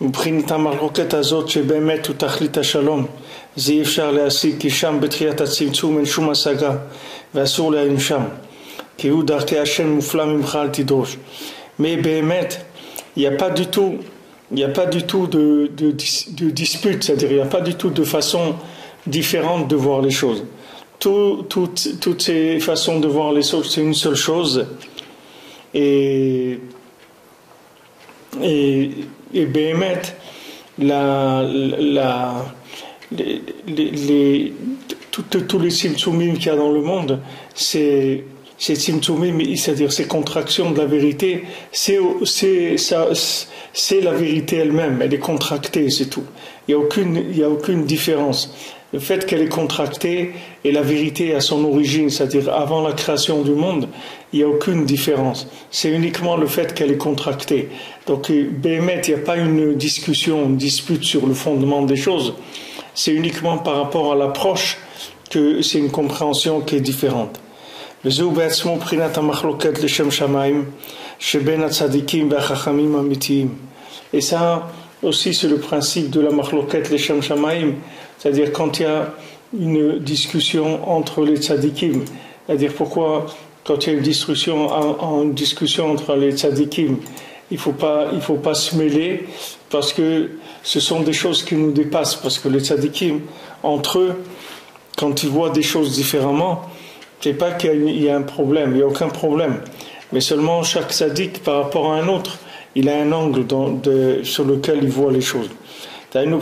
מבחינת המחלוקת הזאת שבאמת הוא תכלית השלום, זה אי אפשר להשיג, כי שם בתחיית הצמצום אין שום השגה ואסור להרים שם, כי הוא דרכי השם מופלא ממך אל תדרוש. Mais באמת il n'y a pas du tout de dispute, c'est-à-dire il n'y a pas du tout de façon différente de voir les choses. Toutes ces façons de voir les choses, c'est une seule chose. Et Béhémet, tous les tzimtzumim qu'il y a dans le monde, ces tzimtzumim, c'est-à-dire ces contractions de la vérité, c'est la vérité elle-même, elle est contractée, c'est tout. Il n'y a aucune différence. Le fait qu'elle est contractée et la vérité à son origine, c'est-à-dire avant la création du monde, il n'y a aucune différence. C'est uniquement le fait qu'elle est contractée. Donc, Béhémet, il n'y a pas une dispute sur le fondement des choses. C'est uniquement par rapport à l'approche que c'est une compréhension qui est différente. Et ça aussi, c'est le principe de la machloket leshem shamaim, c'est-à-dire quand il y a une discussion entre les tzadikim, c'est-à-dire pourquoi quand il y a une discussion entre les tzadikim, il faut pas se mêler, parce que ce sont des choses qui nous dépassent, parce que les tzadikim, entre eux, quand ils voient des choses différemment, c'est pas qu'il y a un problème, il n'y a aucun problème, mais seulement chaque tzadik par rapport à un autre, il a un angle sur lequel il voit les choses. C'est-à-dire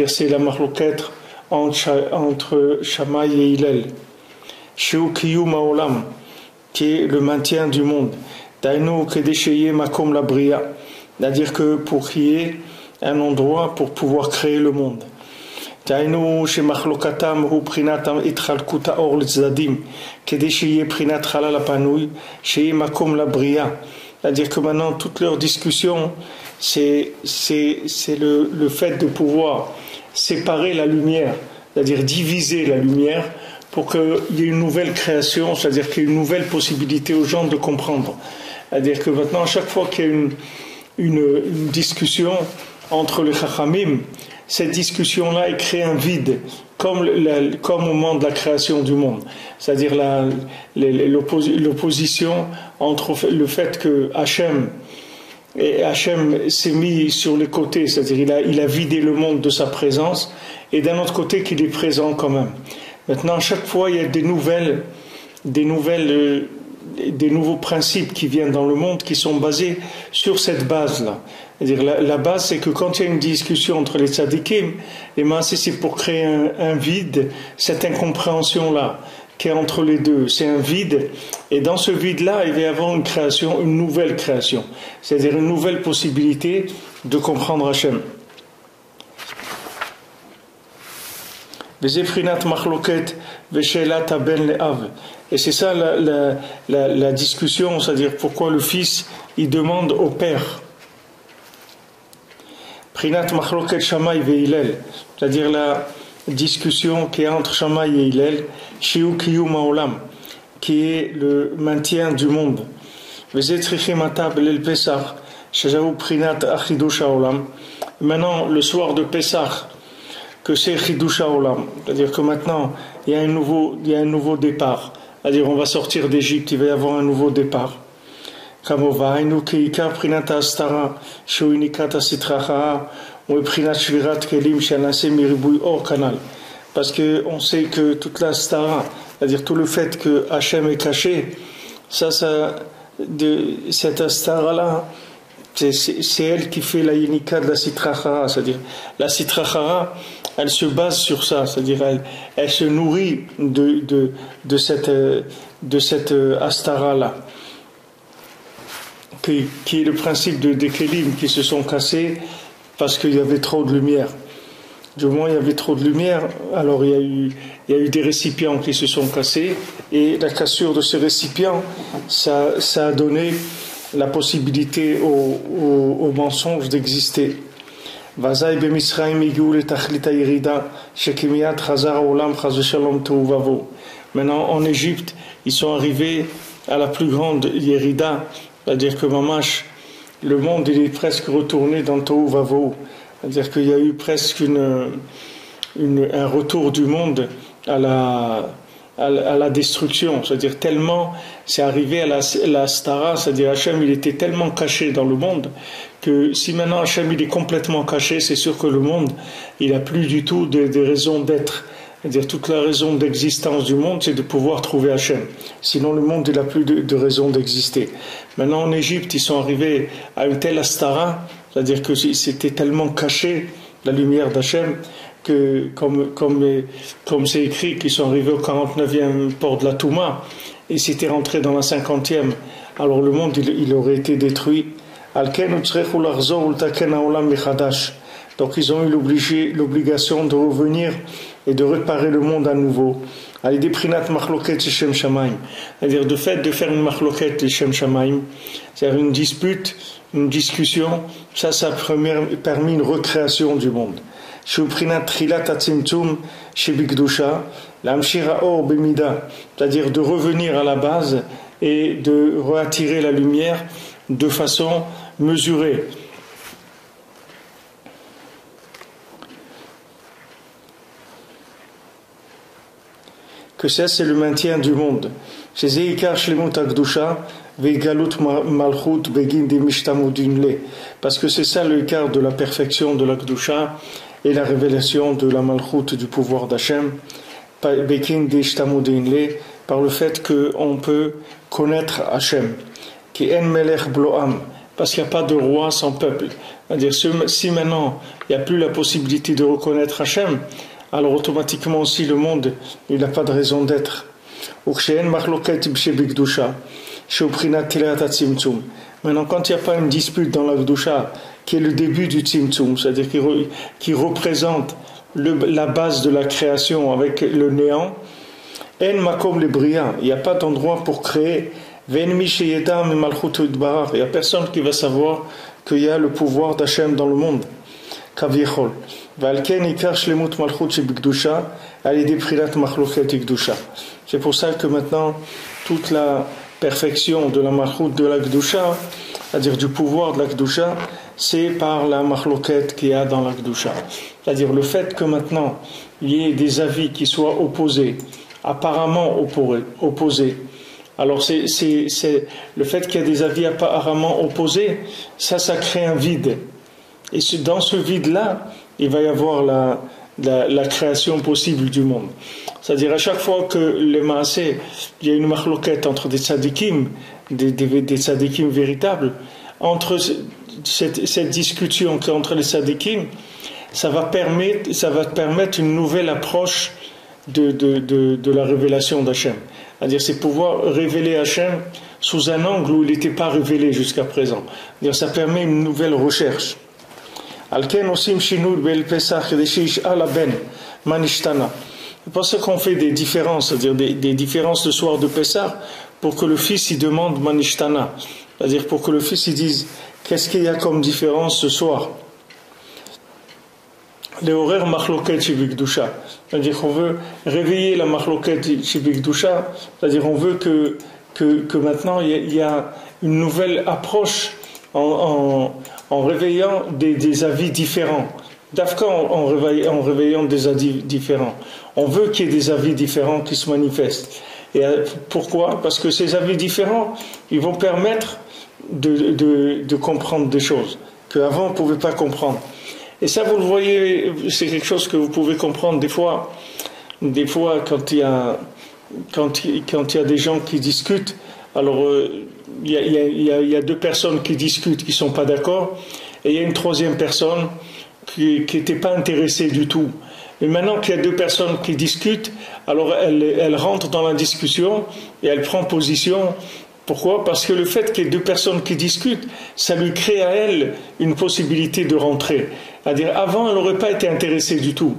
c'est la machloket entre Shammai et Hillel, qui est le maintien du monde. C'est-à-dire que pour qu'il y ait un endroit pour pouvoir créer le monde. דהיינו שמחלוקתם הוא בחינת התחלקות האור לצדדים, כדי שיהיה בחינת חלל הפנוי, שיהיה מקום לבריאה. C'est-à-dire que maintenant, toutes leurs discussions, c'est le fait de pouvoir séparer la lumière, c'est-à-dire diviser la lumière pour qu'il y ait une nouvelle création, c'est-à-dire qu'il y ait une nouvelle possibilité aux gens de comprendre. C'est-à-dire que maintenant, à chaque fois qu'il y a une discussion entre les Chachamim, cette discussion-là crée un vide, comme au moment de la création du monde. C'est-à-dire l'opposition entre le fait que Hachem s'est mis sur les côtés, c'est-à-dire il a vidé le monde de sa présence, et d'un autre côté qu'il est présent quand même. Maintenant, à chaque fois, il y a des nouveaux principes qui viennent dans le monde qui sont basés sur cette base-là. C'est-à-dire la base, c'est que quand il y a une discussion entre les tzadikim, les maaseh, c'est pour créer un vide, cette incompréhension-là qui est entre les deux, c'est un vide, et dans ce vide-là, il va y avoir une nouvelle création, c'est-à-dire une nouvelle possibilité de comprendre Hachem. Et c'est ça la discussion, c'est-à-dire pourquoi le fils il demande au père. Prinat machloket Shammai ve Hillel, c'est-à-dire la discussion qui est entre Shammai et Hillel, Shiu Kiyum Haolam, qui est le maintien du monde. Maintenant, le soir de Pessah, que c'est Chidush Haolam, c'est-à-dire que maintenant il y a un nouveau départ, c'est-à-dire on va sortir d'Égypte, il va y avoir un nouveau départ. Parce que on sait que toute la stara, c'est-à-dire tout le fait que Hachem est caché, cette astara-là, c'est elle qui fait la yinika de la sitrachara, c'est-à-dire la sitrachara, elle se base sur ça, c'est-à-dire elle se nourrit de cette astara-là, qui est le principe des kélim qui se sont cassés parce qu'il y avait trop de lumière. Du moment où il y avait trop de lumière, alors il y a eu des récipients qui se sont cassés, et la cassure de ces récipients, ça a donné la possibilité au mensonge d'exister. Maintenant en Égypte, ils sont arrivés à la plus grande Yerida, c'est-à-dire que Mamash, le monde il est presque retourné dans Tohu Vavohu, c'est-à-dire qu'il y a eu presque un retour du monde à la destruction, c'est-à-dire tellement c'est arrivé à la stara, c'est-à-dire Hachem il était tellement caché dans le monde que si maintenant Hachem il est complètement caché, c'est sûr que le monde il n'a plus du tout de raison d'être. C'est-à-dire toute la raison d'existence du monde, c'est de pouvoir trouver Hachem. Sinon le monde il n'a plus de raison d'exister. Maintenant en Égypte, ils sont arrivés à une telle astara, c'est-à-dire que c'était tellement caché la lumière d'Hachem que comme c'est écrit qu'ils sont arrivés au 49e port de la Touma et s'étaient rentrés dans la 50e, alors le monde il aurait été détruit. Donc ils ont eu l'obligation de revenir et de réparer le monde à nouveau. C'est-à-dire de fait de faire une machloket Shem Shamaim, c'est-à-dire une dispute, une discussion, ça a permis une recréation du monde. C'est-à-dire de revenir à la base et de réattirer la lumière de façon mesurée. Que ça c'est le maintien du monde. Parce que c'est ça le quart de la perfection de la Kedusha et la révélation de la Malchut du pouvoir d'Hachem par le fait qu'on peut connaître Hachem, qui est en melech bloam, parce qu'il n'y a pas de roi sans peuple. C'est-à-dire si maintenant il n'y a plus la possibilité de reconnaître Hachem, alors automatiquement aussi le monde il n'a pas de raison d'être. Maintenant quand il n'y a pas une dispute dans la Kedusha qui est le début du Tzimtzum, c'est-à-dire qui représente la base de la création avec le néant, en makom le bria, il n'y a pas d'endroit pour créer. Il n'y a personne qui va savoir qu'il y a le pouvoir d'Hachem dans le monde. Kaviechol. C'est pour ça que maintenant toute la perfection de la malchut de la Gdusha, c'est-à-dire du pouvoir de la Gdusha, c'est par la machloket qu'il y a dans la Gdusha. C'est-à-dire le fait que maintenant il y ait des avis qui soient opposés, apparemment opposés. Alors c'est le fait qu'il y a des avis apparemment opposés, ça crée un vide. Et dans ce vide-là, il va y avoir la création possible du monde. C'est-à-dire à chaque fois que les maasé, il y a une machloket entre des tzadikim, des tzadikim véritables, entre cette discussion qui est entre les tzadikim, ça va permettre une nouvelle approche de la révélation d'Hachem. C'est-à-dire c'est pouvoir révéler Hachem sous un angle où il n'était pas révélé jusqu'à présent. C'est-à-dire ça permet une nouvelle recherche. C'est pour ça qu'on fait des différences, c'est-à-dire des différences le soir de Pessah, pour que le fils il demande Manishtana, c'est-à-dire pour que le fils il dise qu'est-ce qu'il y a comme différence ce soir. Les horaires machloket shibikdusha, c'est-à-dire qu'on veut réveiller la machloket shibikdusha, c'est-à-dire on veut que maintenant il y a une nouvelle approche en réveillant des avis différents. D'Afka en réveillant des avis différents. On veut qu'il y ait des avis différents qui se manifestent. Et pourquoi? Parce que ces avis différents, ils vont permettre de comprendre des choses qu'avant on ne pouvait pas comprendre. Et ça, vous le voyez, c'est quelque chose que vous pouvez comprendre des fois quand il y a des gens qui discutent. Alors, il y a deux personnes qui discutent, qui ne sont pas d'accord, et il y a une troisième personne qui n'était pas intéressée du tout. Mais maintenant qu'il y a deux personnes qui discutent, alors elle rentre dans la discussion et elle prend position. Pourquoi? Parce que le fait qu'il y ait deux personnes qui discutent, ça lui crée à elle une possibilité de rentrer. C'est-à-dire, avant, elle n'aurait pas été intéressée du tout.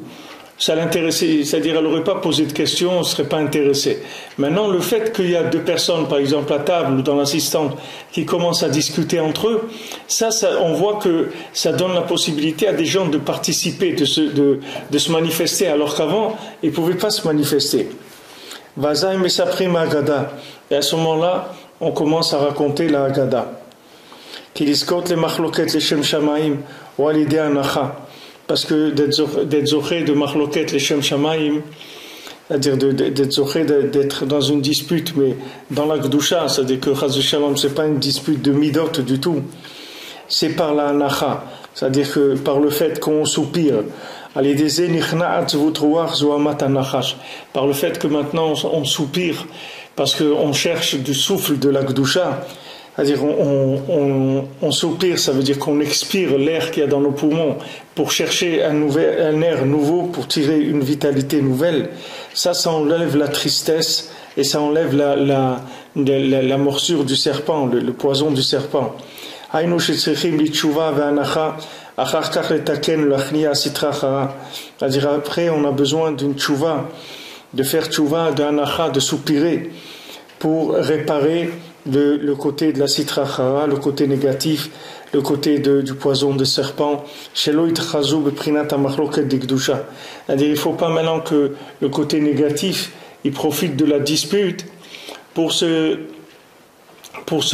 Ça l'intéressait, c'est-à-dire, elle n'aurait pas posé de questions, elle ne serait pas intéressée. Maintenant, le fait qu'il y a deux personnes, par exemple, à table ou dans l'assistante, qui commencent à discuter entre eux, ça, on voit que ça donne la possibilité à des gens de participer, de se manifester, alors qu'avant, ils ne pouvaient pas se manifester. Vazaï Mesaprim Agada. Et à ce moment-là, on commence à raconter la Agada. Kiliskot le machloket le shem shamaim ou alidé anacha. Parce que d'être zoché de machloket le shem shamaim, c'est-à-dire d'être zoché d'être dans une dispute, mais dans la Gdusha, c'est-à-dire que Chaz Shalom, c'est pas une dispute de midot du tout. C'est par la anacha, c'est-à-dire que par le fait qu'on soupire. Par le fait que maintenant on soupire parce qu'on cherche du souffle de la Gdusha, c'est-à-dire on soupire, ça veut dire qu'on expire l'air qu'il y a dans nos poumons pour chercher un air nouveau, pour tirer une vitalité nouvelle. Ça enlève la tristesse et ça enlève la morsure du serpent, le poison du serpent. C'est-à-dire après on a besoin d'une tchouva, de faire tchouva, d'un acha, de soupirer pour réparer le côté de la sitra chara, le côté négatif, le côté du poison de serpent. C'est-à-dire il ne faut pas maintenant que le côté négatif il profite de la dispute pour se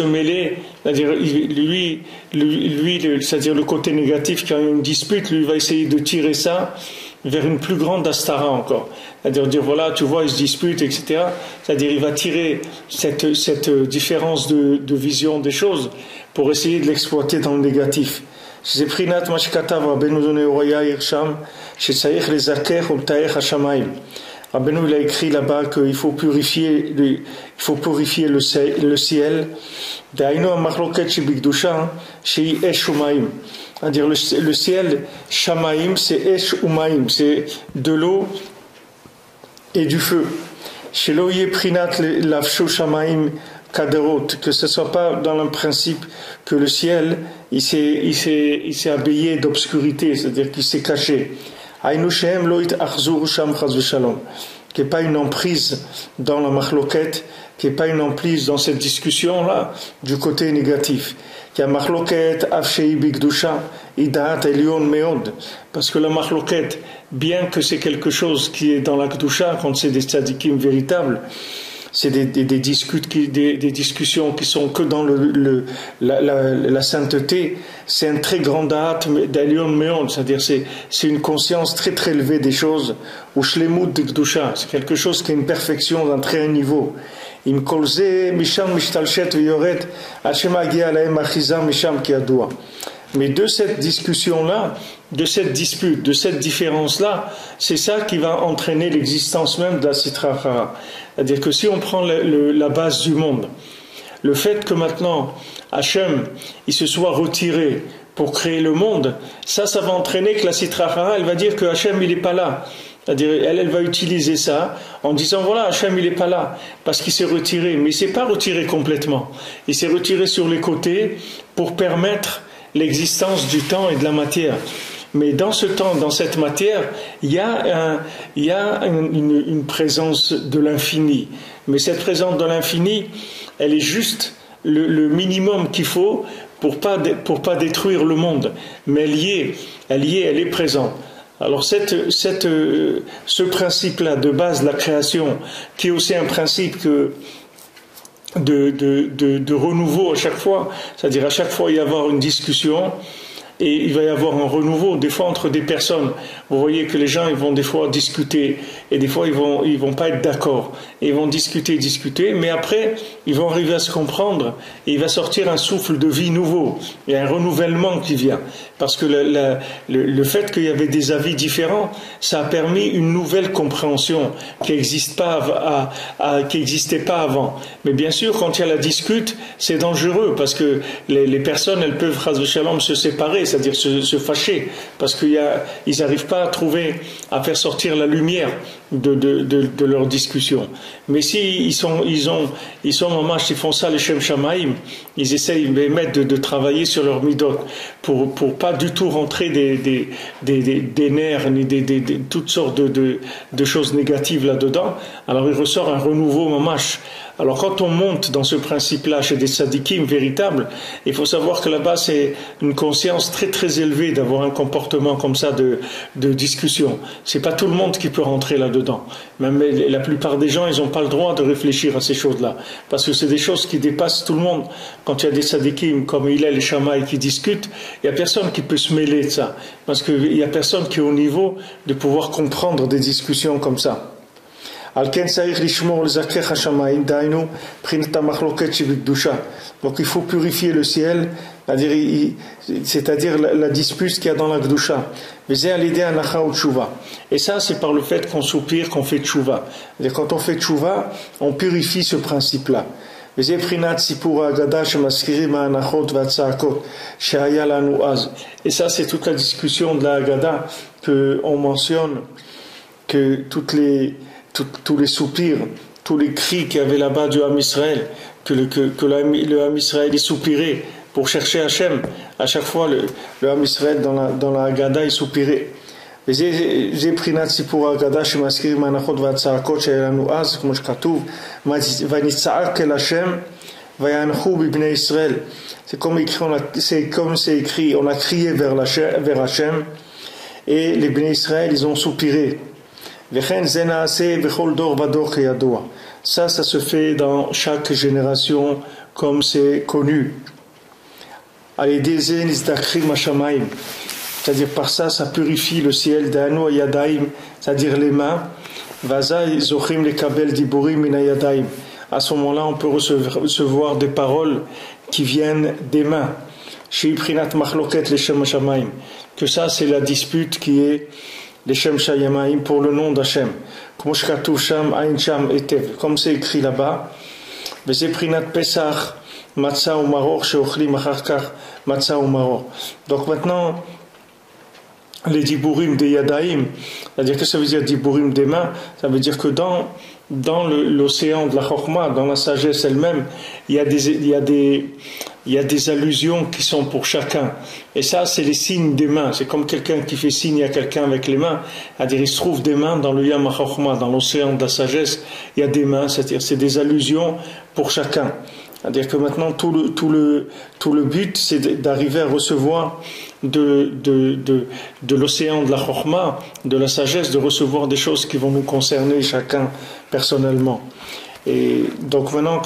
mêler, c'est-à-dire lui, c'est-à-dire le côté négatif qui a une dispute, lui va essayer de tirer ça vers une plus grande astara encore. C'est-à-dire dire voilà, tu vois, ils se disputent, etc. C'est-à-dire il va tirer cette différence de vision des choses pour essayer de l'exploiter dans le négatif. C'est Prinat Mashkatav Rabbeinu Zoneoraya Irsham, chez Saïch les Zaker ou Taïch Hashamaim. Rabbeinu il a écrit là-bas qu'il faut purifier le ciel. D'aïno Machloket Shibikdusha, chez Esh Umaim. C'est-à-dire le ciel, Shamaim, c'est Esh Umaim, c'est de l'eau et du feu. Chez l'oye Prinat Lavsho Shamaim Kaderot, que ce ne soit pas dans le principe que le ciel il s'est habillé d'obscurité, c'est-à-dire qu'il s'est caché. Aïnou shehem lo yit'achzur sham chas v'shalom. Qu'il n'y ait pas une emprise dans la machloket, qu'il n'y ait pas une emprise dans cette discussion-là du côté négatif. Qu'il y a machloket afshei bigdusha idaat elion meod. Parce que la machloket, bien que c'est quelque chose qui est dans la gdusha, quand c'est des tzadikim véritables, c'est des discussions qui sont que dans la sainteté. C'est un très grand da'at d'Elion Meon, c'est-à-dire c'est une conscience très très élevée des choses, ou shlemut de Kedusha, c'est quelque chose qui est une perfection d'un très haut niveau. Im kolze misham mishtalshet v'yoret Hashem agia lahem achiza misham ki yadua. Mais de cette discussion-là, de cette dispute, de cette différence-là, c'est ça qui va entraîner l'existence même de la Sitra Achara. C'est-à-dire que si on prend la base du monde, le fait que maintenant Hachem il se soit retiré pour créer le monde, ça va entraîner que la Sitra Achara, elle va dire que Hachem il n'est pas là. C'est-à-dire elle va utiliser ça en disant voilà Hachem il n'est pas là parce qu'il s'est retiré, mais il ne s'est pas retiré complètement. Il s'est retiré sur les côtés pour permettre l'existence du temps et de la matière. Mais dans ce temps, dans cette matière, il y a une présence de l'infini. Mais cette présence de l'infini, elle est juste le minimum qu'il faut pour pas détruire le monde. Mais elle est présente. Alors ce principe-là de base de la création, qui est aussi un principe de renouveau à chaque fois, c'est-à-dire à chaque fois il va y avoir une discussion et il va y avoir un renouveau des fois entre des personnes. Vous voyez que les gens ils vont des fois discuter et des fois ils vont pas être d'accord, et ils vont discuter, mais après ils vont arriver à se comprendre et il va sortir un souffle de vie nouveau, il y a un renouvellement qui vient parce que le fait qu'il y avait des avis différents, ça a permis une nouvelle compréhension qui n'existait pas avant. Mais bien sûr quand il y a la discute, c'est dangereux parce que les personnes elles peuvent chas v'shalom se séparer, c'est-à-dire se fâcher parce qu'ils n'arrivent pas à faire sortir la lumière de leur discussion. Mais si ils font ça les Shem Shamaim, ils essayent de travailler sur leur midot pour pas du tout rentrer des nerfs ni toutes sortes de choses négatives là-dedans. Alors il ressort un renouveau mamash. Alors quand on monte dans ce principe-là chez des tzadikim véritables, il faut savoir que là-bas c'est une conscience très très élevée d'avoir un comportement comme ça de discussion. C'est pas tout le monde qui peut rentrer là-dedans. Même la plupart des gens, ils n'ont pas le droit de réfléchir à ces choses-là, parce que c'est des choses qui dépassent tout le monde. Quand il y a des tzadikim comme Hillel et Shammai qui discutent, il n'y a personne qui peut se mêler de ça, parce qu'il n'y a personne qui est au niveau de pouvoir comprendre des discussions comme ça. Donc il faut purifier le ciel, c'est-à-dire la dispute qu'il y a dans la Gdusha. Et ça c'est par le fait qu'on soupire, qu'on fait tchouva. Quand on fait tchouva, on purifie ce principe-là. Et ça c'est toute la discussion de la Haggadah qu'on mentionne, que tous les soupirs, tous les cris qu'il y avait là-bas du Ham Israël, que le Ham Israël est soupiré pour chercher Hachem. À chaque fois, le Ham Israël dans la Haggadah est soupiré. זה בחינת סיפור ההגדה שמזכיר מהנחות והצעקות שהיה לנו אז, כמו שכתוב, ונצעק אל השם ויאנחו בבני ישראל. C'est comme c'est écrit, on a crié vers Hachem et les Bnei Israël ils ont soupiré. Ça se fait dans chaque génération comme c'est connu. C'est-à-dire par ça purifie le ciel, c'est-à-dire les mains. À ce moment-là on peut recevoir des paroles qui viennent des mains. Que ça c'est la dispute qui est les Shem Shayamaim pour le nom d'Hachem. Comme c'est écrit là-bas, donc maintenant, les diburim des yadaim, c'est-à-dire que ça veut dire diburim des mains, ça veut dire que dans l'océan de la chokma, dans la sagesse elle-même, il y a des allusions qui sont pour chacun. Et ça, c'est les signes des mains. C'est comme quelqu'un qui fait signe à quelqu'un avec les mains. C'est-à-dire, il se trouve des mains dans le Yam HaChokhma, dans l'océan de la sagesse. Il y a des mains, c'est-à-dire, c'est des allusions pour chacun. C'est-à-dire que maintenant, tout le but, c'est d'arriver à recevoir de l'océan de la Chokhma, de la sagesse, de recevoir des choses qui vont nous concerner chacun personnellement. Et donc maintenant,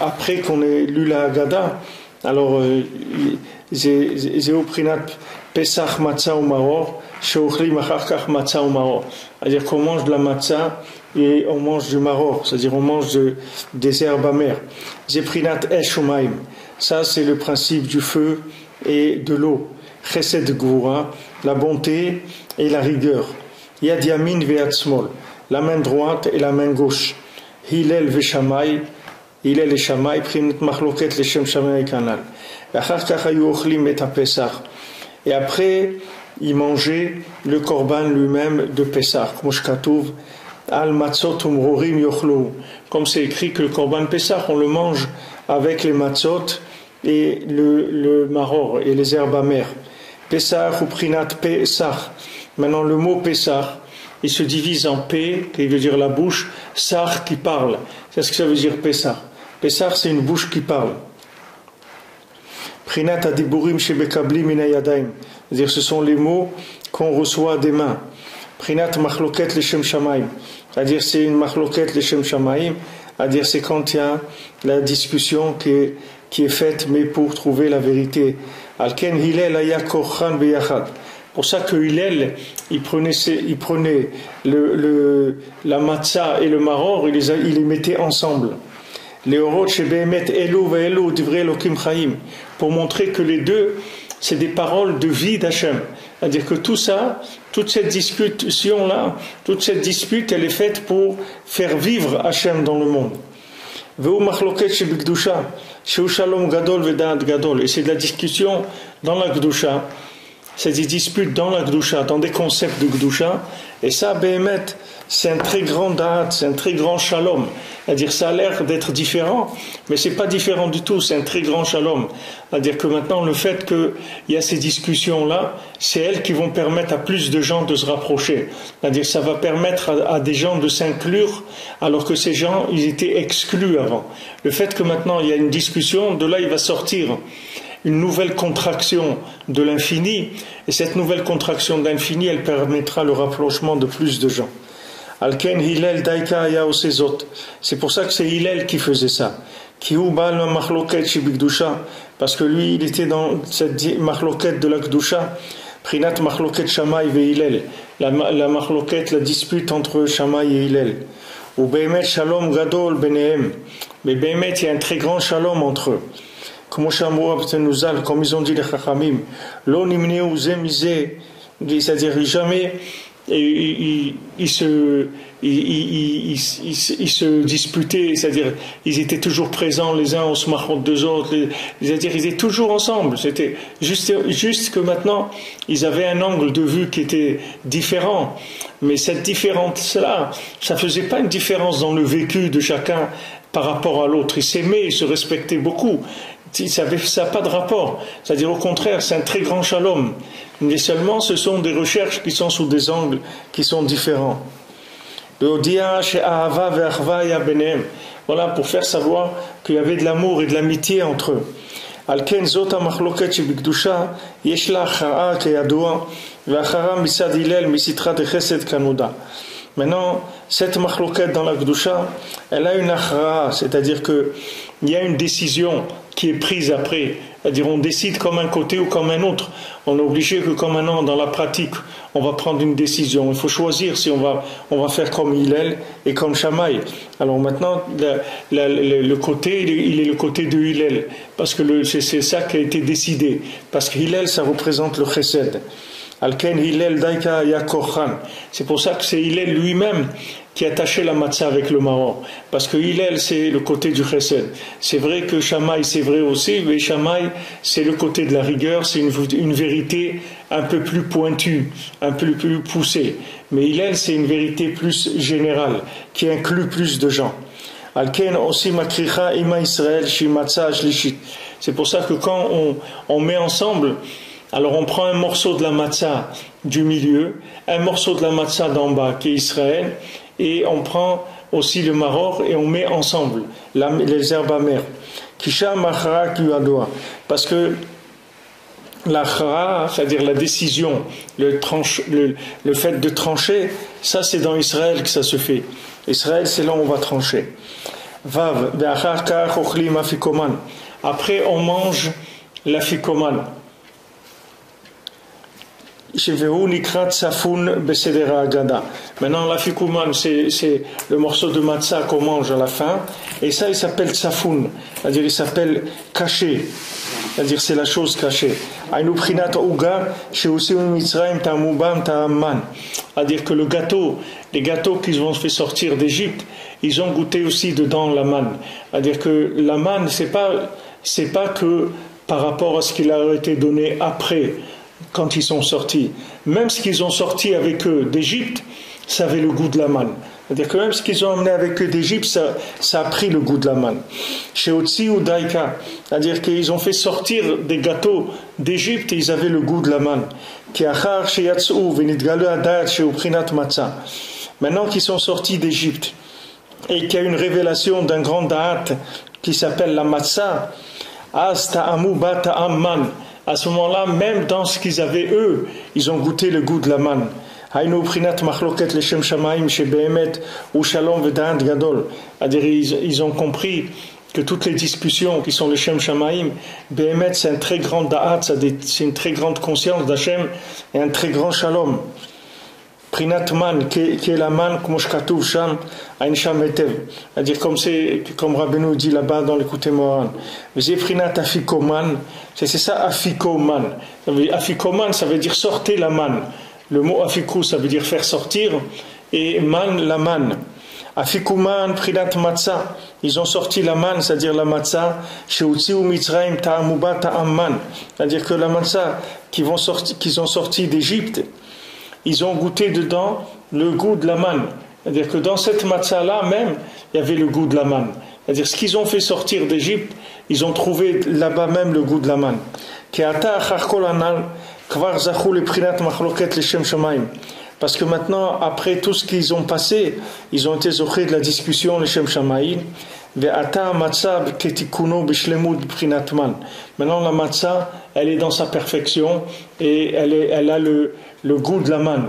après qu'on ait lu la Haggadah, alors, Zéo Prinat Pesach Matzah ou Maror, Sheochlim Achar Kach Matzah ou Maror. C'est-à-dire qu'on mange de la matzah et on mange du maror, c'est-à-dire on mange des herbes amères. Zéprinat Esh Umaim. Ça, c'est le principe du feu et de l'eau. Chesed Gvura, la bonté et la rigueur. Yad Yamin ve'Yad Smol, la main droite et la main gauche. Hillel ve'Shamay, Hillel et Shamay, Prinat Machloket l'Shem Shamay Kanal. Achar Kach Hayu Ochlim et Pesach. Et après, il mangeait le korban lui-même de Pesach. Moshkatouv, Al Matzot Umrorim Yochlu. Comme c'est écrit que le korban Pesach, on le mange avec les matzot et le maror et les herbes amères. Pesach ou Prinat Pesach. Maintenant, le mot Pesach, il se divise en P, qui veut dire la bouche, Sach qui parle. C'est ce que ça veut dire Pesach. Pesach, c'est une bouche qui parle. Prinat Adiburim Shebekabli Mina Yadaim. C'est-à-dire, ce sont les mots qu'on reçoit des mains. Prinat Machloket Leshem Shamaim. C'est-à-dire, c'est une Machloket Leshem Shamaim. C'est-à-dire, c'est quand il y a la discussion qui est faite, mais pour trouver la vérité. Alken Hillel Aya Kochan Beyachad. Pour ça que Hillel, il prenait la matzah et le maror, il les mettait ensemble. Pour montrer que les deux, c'est des paroles de vie d'Hachem. C'est-à-dire que tout ça, toute cette discussion-là, toute cette dispute, elle est faite pour faire vivre Hachem dans le monde. Et c'est de la discussion dans la Gdusha. C'est des disputes dans la Gdusha, dans des concepts de Gdusha. Et ça, Behemet, c'est un très grand da'at, c'est un très grand shalom. C'est-à-dire, ça a l'air d'être différent, mais c'est pas différent du tout, c'est un très grand shalom. C'est-à-dire que maintenant, le fait qu'il y a ces discussions-là, c'est elles qui vont permettre à plus de gens de se rapprocher. C'est-à-dire, ça va permettre à des gens de s'inclure, alors que ces gens, ils étaient exclus avant. Le fait que maintenant, il y a une discussion, de là, il va sortir une nouvelle contraction de l'infini, et cette nouvelle contraction de l'infini, elle permettra le rapprochement de plus de gens. Alken Hillel Daika Aya Osezot. C'est pour ça que c'est Hillel qui faisait ça. Kihu Baal Machloket Shibikdusha, parce que lui, il était dans cette Machloket de la Kdusha, Prinat Machloket Shammai ve Hillel, la Machloket, la dispute entre Shammai et Hillel. Ou Behemet Shalom Gadol Benehem. Mais Behemet, il y a un très grand shalom entre eux. Comme ils ont dit les Chachamim, l'on nimneu zemizé, c'est-à-dire jamais ils se disputaient, c'est-à-dire ils étaient toujours présents les uns, on se marrant deux autres, c'est-à-dire ils étaient toujours ensemble. C'était juste que maintenant ils avaient un angle de vue qui était différent, mais cette différence-là, ça faisait pas une différence dans le vécu de chacun par rapport à l'autre. Ils s'aimaient, ils se respectaient beaucoup. Ça n'a pas de rapport. C'est-à-dire au contraire, c'est un très grand shalom. Mais seulement ce sont des recherches qui sont sous des angles qui sont différents. Voilà, pour faire savoir qu'il y avait de l'amour et de l'amitié entre eux. Alken zota machloket shebikdusha yesh la achara keyadua ve'achara misad Hillel misitra de chesed kanuda. Maintenant, cette machloket dans la Gdusha, elle a une achara, c'est-à-dire qu'il y a une décision qui est prise après. C'est-à-dire on décide comme un côté ou comme un autre. On est obligé que comme maintenant, dans la pratique, on va prendre une décision. Il faut choisir si on va faire comme Hillel et comme Shammai. Alors maintenant, le côté, il est le côté de Hillel, parce que c'est ça qui a été décidé. Parce que Hillel, ça représente le chesed. Alken Hillel Daika Yakorhan. C'est pour ça que c'est Hillel lui-même qui attachait la matzah avec le maror. Parce que Hillel, c'est le côté du chesed. C'est vrai que Shammai, c'est vrai aussi, mais Shammai, c'est le côté de la rigueur, c'est une vérité un peu plus pointue, un peu plus poussée. Mais Hillel, c'est une vérité plus générale, qui inclut plus de gens. Alken aussi makricha ima Israël shimatza shlishit. C'est pour ça que quand on met ensemble, alors on prend un morceau de la matzah du milieu, un morceau de la matzah d'en bas qui est Israël, et on prend aussi le maror et on met ensemble les herbes amères. Kisha machra kuadoa. Parce que l'achra, c'est-à-dire la décision, le fait de trancher, ça c'est dans Israël que ça se fait. Israël, c'est là où on va trancher. Vav, après on mange l'afikoman. Maintenant l'afikoman, c'est le morceau de matzah qu'on mange à la fin, et ça il s'appelle tsafoun, c'est-à-dire il s'appelle caché, c'est-à-dire c'est la chose cachée. C'est-à-dire que les gâteaux qu'ils ont fait sortir d'Égypte, ils ont goûté aussi dedans la manne. C'est-à-dire que la manne, c'est pas que par rapport à ce qui leur a été donné après, quand ils sont sortis. Même ce qu'ils ont sorti avec eux d'Égypte, ça avait le goût de la manne. C'est-à-dire que même ce qu'ils ont amené avec eux d'Égypte, ça a pris le goût de la manne. Chez Otsi ou Daika, c'est-à-dire qu'ils ont fait sortir des gâteaux d'Égypte et ils avaient le goût de la manne. Maintenant qu'ils sont sortis d'Égypte et qu'il y a une révélation d'un grand da'at qui s'appelle la matzah, à ce moment-là, même dans ce qu'ils avaient eux, ils ont goûté le goût de la manne. C'est-à-dire ils ont compris que toutes les discussions qui sont le Shem Shamaim, Behemet, c'est un très grand da'at, c'est une très grande conscience d'Hachem et un très grand shalom. Prinat man, qui est la man, comme Shkatuv Sham, Ain Sham Etev. C'est-à-dire comme Rabbeinu dit là-bas dans l'écouté Moran. Mais Prinat Afikoman, c'est ça Afikoman. Afikoman, ça veut dire sortez la man. Le mot Afikou, ça veut dire faire sortir, et man, la man. Afikuman, Prinat Matzah, ils ont sorti la man, c'est-à-dire la matzah, chez Utsi ou Mitzrayim Ta'amuba Ta'amman. C'est-à-dire que la matzah qu'ils ont sorti d'Égypte, ils ont goûté dedans le goût de la manne. C'est-à-dire que dans cette matzah-là même, il y avait le goût de la manne. C'est-à-dire ce qu'ils ont fait sortir d'Égypte, ils ont trouvé là-bas même le goût de la manne. Parce que maintenant, après tout ce qu'ils ont passé, ils ont été zochés de la discussion, les Shem Shamaïm. Maintenant la matzah, elle est dans sa perfection et elle a le goût de la manne.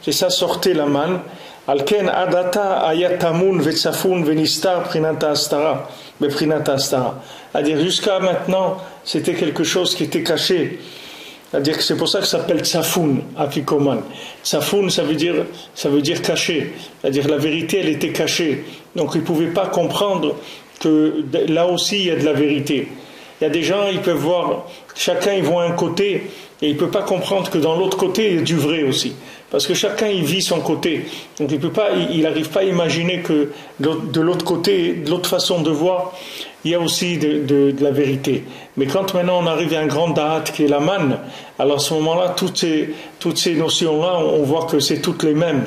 C'est ça, sortez la manne. Alken adata ayatamun vetsafun venistar prinata astara, beprinata astara. C'est-à-dire jusqu'à maintenant, c'était quelque chose qui était caché. C'est-à-dire que c'est pour ça que ça s'appelle tsafoun, afikoman. Tsafoun, ça veut dire caché. C'est-à-dire la vérité, elle était cachée. Donc ils ne pouvaient pas comprendre que là aussi il y a de la vérité. Il y a des gens, ils peuvent voir, chacun ils voit un côté, et il ne peut pas comprendre que dans l'autre côté, il y a du vrai aussi. Parce que chacun il vit son côté. Donc il n'arrive pas à imaginer que de l'autre côté, de l'autre façon de voir, il y a aussi de la vérité. Mais quand maintenant on arrive à un grand da'at qui est la manne, alors à ce moment-là, toutes ces notions-là, on voit que c'est toutes les mêmes.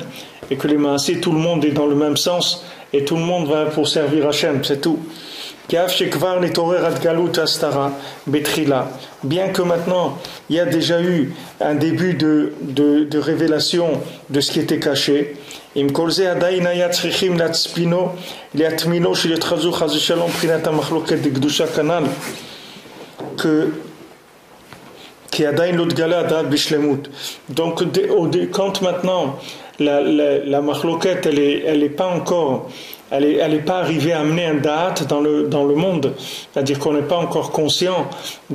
Et que les maasés, tout le monde est dans le même sens, et tout le monde va pour servir Hachem, c'est tout. Bien que maintenant il y a déjà eu un début de révélation de ce qui était caché, donc quand maintenant la machloket elle est pas encore, elle est pas arrivée à amener un da'at dans le monde, c'est-à-dire qu'on n'est pas encore conscient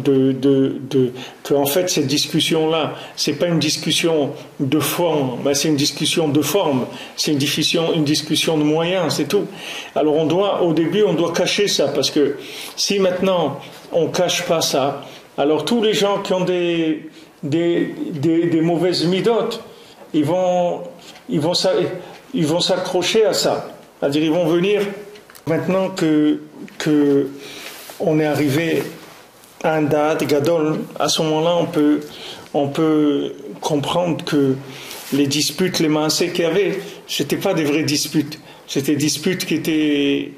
que en fait cette discussion là c'est pas une discussion de fond, mais c'est une discussion de forme, c'est une discussion de moyens, c'est tout. Alors au début on doit cacher ça, parce que si maintenant on cache pas ça, Alors tous les gens qui ont des mauvaises midotes, ils vont s'accrocher à ça. C'est-à-dire ils vont venir, maintenant que on est arrivé à un da'at gadol, à ce moment-là on peut comprendre que les disputes, les maasés qu'il y avait, c'était pas des vraies disputes, c'était des disputes qui étaient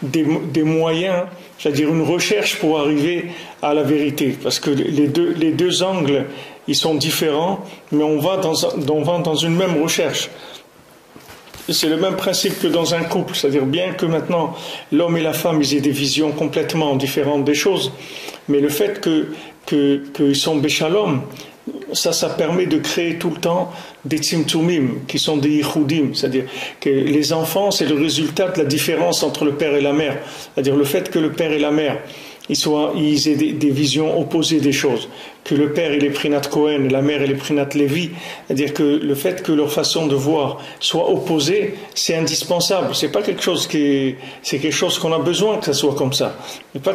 des moyens, c'est-à-dire une recherche pour arriver à la vérité, parce que les deux angles ils sont différents, mais on va dans une même recherche. C'est le même principe que dans un couple, c'est-à-dire bien que maintenant l'homme et la femme ils aient des visions complètement différentes des choses, mais le fait qu'ils sont béchalom, ça permet de créer tout le temps des tzimtzumim qui sont des yichudim, c'est-à-dire que les enfants c'est le résultat de la différence entre le père et la mère, c'est-à-dire le fait que le père et la mère ils aient des visions opposées des choses, que le père il est Prinat Cohen et la mère elle est Prinat Lévi, c'est-à-dire que le fait que leur façon de voir soit opposée, c'est indispensable, c'est pas quelque chose c'est quelque chose qu'on a besoin que ça soit comme ça, c'est pas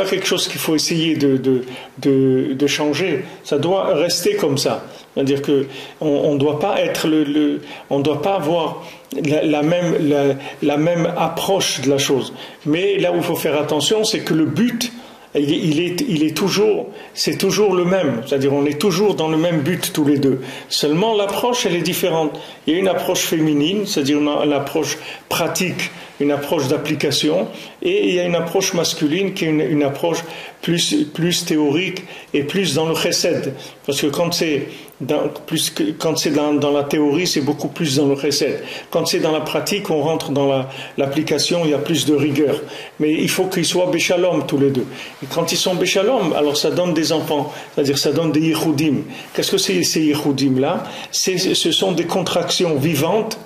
quelque chose qu'il faut essayer de changer, ça doit rester comme ça, c'est-à-dire que on doit pas être on doit pas avoir la même approche de la chose, mais là où il faut faire attention c'est que le but c'est toujours le même, c'est-à-dire on est toujours dans le même but tous les deux, seulement l'approche elle est différente. Il y a une approche féminine, c'est-à-dire une approche pratique, une approche d'application, et il y a une approche masculine qui est une approche plus théorique et plus dans le chesed, parce que quand c'est dans la théorie, c'est beaucoup plus dans le chesed. Quand c'est dans la pratique, on rentre dans l'application, il y a plus de rigueur. Mais il faut qu'ils soient béchalom tous les deux. Et quand ils sont béchalom, alors ça donne des enfants, c'est-à-dire ça donne des yichudim. Qu'est-ce que c'est ces yichudim-là? Ce sont des contractions vivantes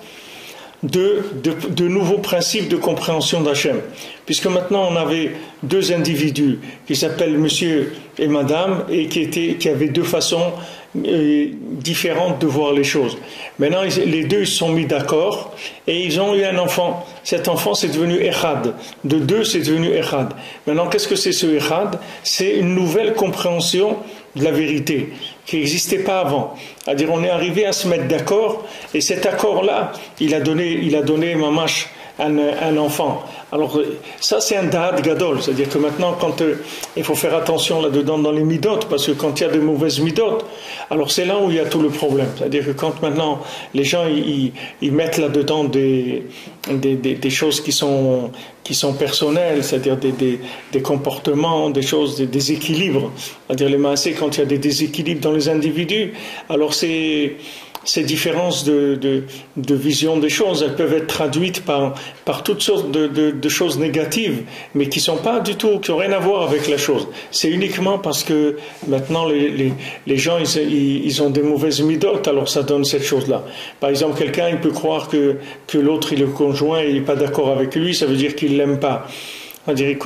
de nouveaux principes de compréhension d'Hachem. Puisque maintenant on avait deux individus qui s'appellent monsieur et madame et qui avaient deux façons différentes de voir les choses. Maintenant les deux se sont mis d'accord et ils ont eu un enfant. Cet enfant c'est devenu Echad. De deux c'est devenu Echad. Maintenant qu'est-ce que c'est ce Echad? C'est une nouvelle compréhension de la vérité qui n'existait pas avant. C'est-à-dire on est arrivé à se mettre d'accord et cet accord-là il a donné mamash un enfant. Alors ça c'est un da'at gadol, c'est-à-dire que maintenant quand il faut faire attention là-dedans dans les midot, parce que quand il y a de mauvaises midot, alors c'est là où il y a tout le problème, c'est-à-dire que quand maintenant les gens ils mettent là-dedans des choses qui sont personnelles, c'est-à-dire des comportements, des choses, des déséquilibres, c'est-à-dire les maasés, quand il y a des déséquilibres dans les individus, alors ces différences de vision des choses, elles peuvent être traduites par toutes sortes de choses négatives, mais qui n'ont rien à voir avec la chose. C'est uniquement parce que maintenant les gens ils ont des mauvaises midotes, alors ça donne cette chose-là. Par exemple, quelqu'un il peut croire que l'autre il est conjoint et il n'est pas d'accord avec lui, ça veut dire qu'il l'aime pas. C'est-à-dire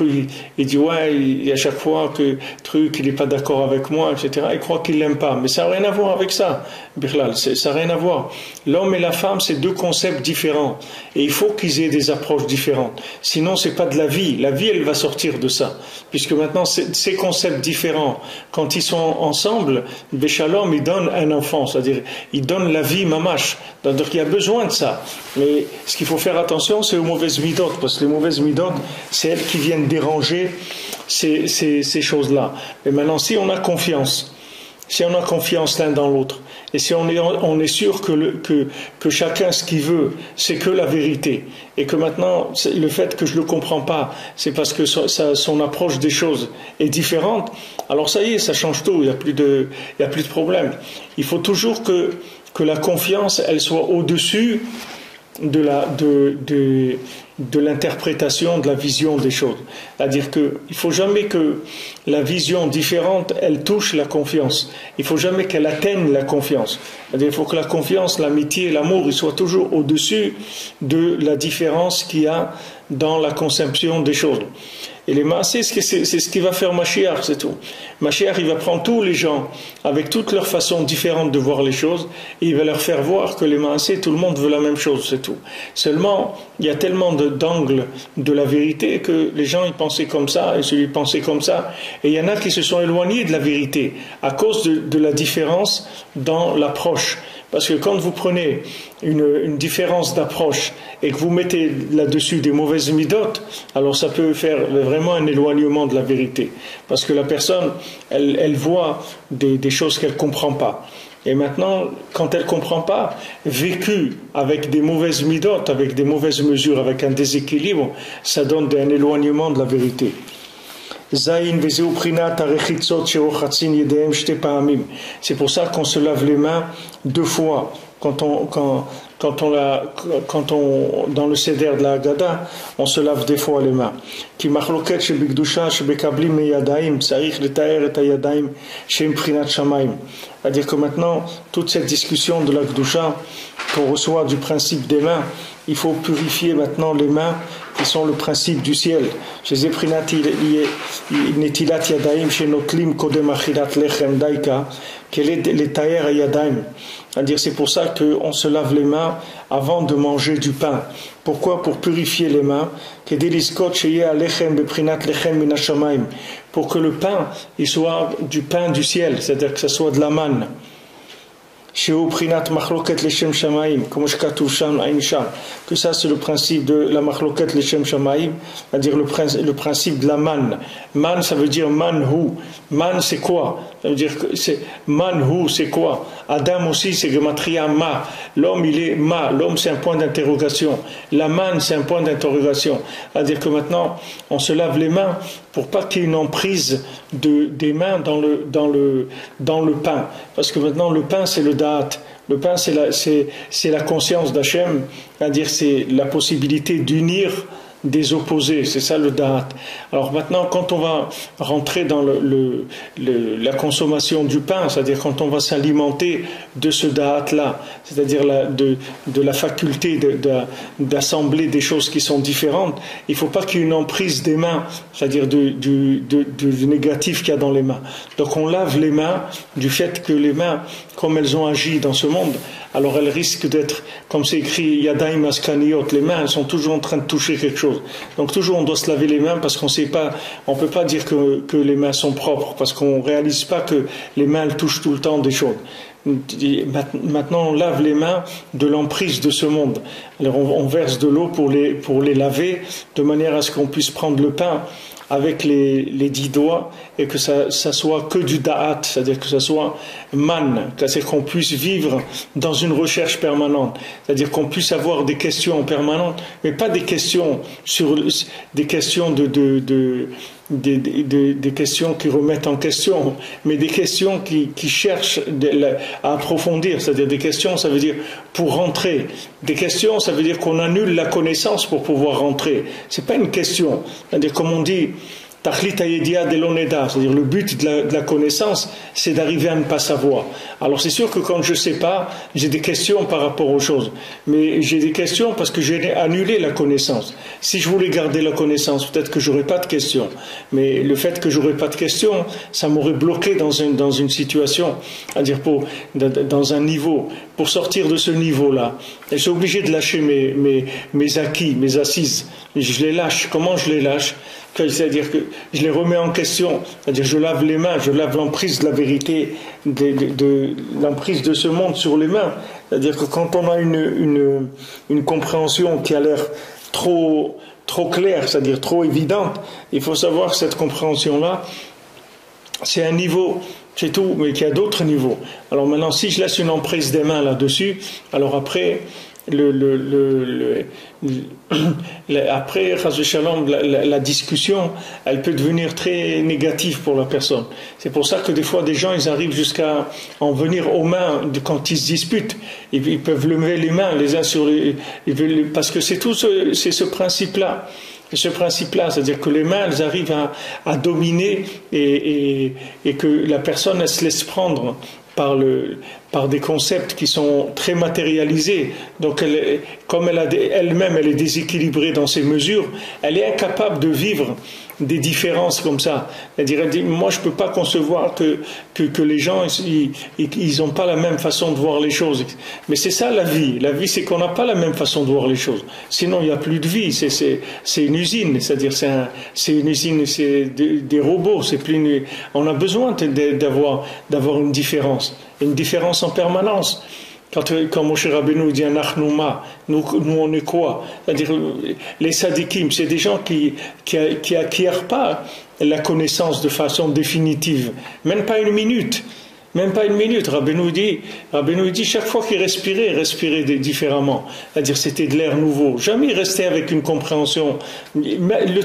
il dit ouais, à chaque fois que il n'est pas d'accord avec moi, etc. Il croit qu'il l'aime pas, mais ça n'a rien à voir avec ça, Birlal, ça n'a rien à voir. L'homme et la femme, c'est deux concepts différents, et il faut qu'ils aient des approches différentes. Sinon, c'est pas de la vie. La vie, elle va sortir de ça, puisque maintenant ces concepts différents, quand ils sont ensemble, Béchalom, il donne un enfant, c'est-à-dire il donne la vie mamash. Donc il y a besoin de ça. Mais ce qu'il faut faire attention, c'est aux mauvaises midot, parce que les mauvaises midot, c'est elles qui viennent déranger ces choses-là. Mais maintenant, si on a confiance l'un dans l'autre, et si on est sûr que chacun ce qu'il veut, c'est que la vérité, et que maintenant le fait que je le comprends pas, c'est parce que son approche des choses est différente, alors ça y est, ça change tout, il y a plus de problème. Il faut toujours que la confiance elle soit au-dessus de l'interprétation, de la vision des choses. C'est-à-dire qu'il ne faut jamais que la vision différente, elle touche la confiance. Il ne faut jamais qu'elle atteigne la confiance. C'est-à-dire qu'il faut que la confiance, l'amitié, l'amour, ils soient toujours au-dessus de la différence qu'il y a dans la conception des choses. Et les maasés, c'est ce qui va faire Mashiach, c'est tout. Mashiach, il va prendre tous les gens avec toutes leurs façons différentes de voir les choses et il va leur faire voir que les maasés, tout le monde veut la même chose, c'est tout. Seulement, il y a tellement d'angle de la vérité que les gens ils pensaient comme ça et celui pensait comme ça. Et il y en a qui se sont éloignés de la vérité à cause de la différence dans l'approche. Parce que quand vous prenez une différence d'approche et que vous mettez là-dessus des mauvaises midotes, alors ça peut faire vraiment un éloignement de la vérité. Parce que la personne, elle voit des choses qu'elle ne comprend pas. Et maintenant, quand elle ne comprend pas, vécu avec des mauvaises midotes, avec des mauvaises mesures, avec un déséquilibre, ça donne un éloignement de la vérité. C'est pour ça qu'on se lave les mains 2 fois dans le seder de la Haggadah, on se lave 2 fois les mains. C'est-à-dire que maintenant, toute cette discussion de la Kedusha qu'on reçoit du principe des mains, il faut purifier maintenant les mains qui sont le principe du ciel. C'est-à-dire c'est pour ça qu'on se lave les mains avant de manger du pain. Pourquoi? Pour purifier les mains. Pour que le pain il soit du pain du ciel, c'est-à-dire que ce soit de la manne. Que ça c'est le principe de la machloket leshem shamayim, c'est-à-dire le principe de la manne. Man ça veut dire manhu. Man c'est quoi? Ça veut dire que c'est manhu c'est quoi? Adam aussi c'est gematria ma. L'homme il est ma. L'homme c'est un point d'interrogation. La manne c'est un point d'interrogation. C'est-à-dire que maintenant on se lave les mains pour pas qu'il y ait une emprise des mains dans le pain. Parce que maintenant le pain c'est le da'at. Le pain c'est la conscience d'Hachem, c'est-à-dire c'est la possibilité d'unir des opposés, c'est ça le da'at. Alors maintenant quand on va rentrer dans la consommation du pain, c'est-à-dire quand on va s'alimenter de ce da'at là, c'est-à-dire de la faculté d'assembler des choses qui sont différentes, il ne faut pas qu'il y ait une emprise des mains, c'est-à-dire du négatif qu'il y a dans les mains. Donc on lave les mains du fait que les mains, comme elles ont agi dans ce monde, alors elles risquent d'être, comme c'est écrit, Yadaim Askaniyot, les mains, elles sont toujours en train de toucher quelque chose. Donc toujours on doit se laver les mains parce qu'on sait pas, on peut pas dire que les mains sont propres, parce qu'on réalise pas que les mains elles touchent tout le temps des choses. Maintenant on lave les mains de l'emprise de ce monde. Alors on verse de l'eau pour les laver, de manière à ce qu'on puisse prendre le pain avec les 10 doigts et que ça soit que du da'at, c'est-à-dire que ça soit man, c'est-à-dire qu'on puisse vivre dans une recherche permanente, c'est-à-dire qu'on puisse avoir des questions permanentes, mais pas des questions des questions des questions qui remettent en question, mais des questions qui cherchent à approfondir, c'est-à-dire des questions, ça veut dire pour rentrer. Des questions, ça veut dire qu'on annule la connaissance pour pouvoir rentrer. C'est pas une question. C'est-à-dire, comme on dit, Tachlit hayedia deloneda, c'est-à-dire le but de la connaissance, c'est d'arriver à ne pas savoir. Alors c'est sûr que quand je ne sais pas, j'ai des questions par rapport aux choses. Mais j'ai des questions parce que j'ai annulé la connaissance. Si je voulais garder la connaissance, peut-être que j'aurais pas de questions. Mais le fait que j'aurais pas de questions, ça m'aurait bloqué dans une situation, c'est-à-dire dans un niveau. Pour sortir de ce niveau-là, je suis obligé de lâcher mes acquis, mes assises. Je les lâche. Comment je les lâche? C'est-à-dire que je les remets en question, c'est-à-dire je lave les mains, je lave l'emprise de la vérité, de l'emprise de ce monde sur les mains. C'est-à-dire que quand on a une compréhension qui a l'air trop claire, c'est-à-dire trop évidente, il faut savoir que cette compréhension-là, c'est un niveau, c'est tout, mais qu'il y a d'autres niveaux. Alors maintenant, si je laisse une emprise des mains là-dessus, alors après... après la discussion elle peut devenir très négative pour la personne. C'est pour ça que des fois des gens ils arrivent jusqu'à en venir aux mains quand ils se disputent. Ils peuvent lever les mains les uns sur les, parce que c'est ce principe-là. Ce principe-là, c'est-à-dire que les mains, elles arrivent à dominer et que la personne, elle se laisse prendre par des concepts qui sont très matérialisés. Donc, comme elle-même, elle est déséquilibrée dans ses mesures, elle est incapable de vivre des différences comme ça. C'est-à-dire, moi je peux pas concevoir que les gens ils ont pas la même façon de voir les choses. Mais c'est ça la vie. La vie, c'est qu'on n'a pas la même façon de voir les choses. Sinon il n'y a plus de vie. C'est une usine. C'est-à-dire c'est une usine, c'est des robots. C'est plus on a besoin d'avoir une différence en permanence. Quand Moshe Rabbeinu dit Anachnouma, nous on est quoi? C'est-à-dire les sadikim, c'est des gens qui acquièrent pas la connaissance de façon définitive, même pas une minute. Même pas une minute. Rabbeinu dit chaque fois qu'il respirait différemment. C'est-à-dire c'était de l'air nouveau. Jamais il restait avec une compréhension. Le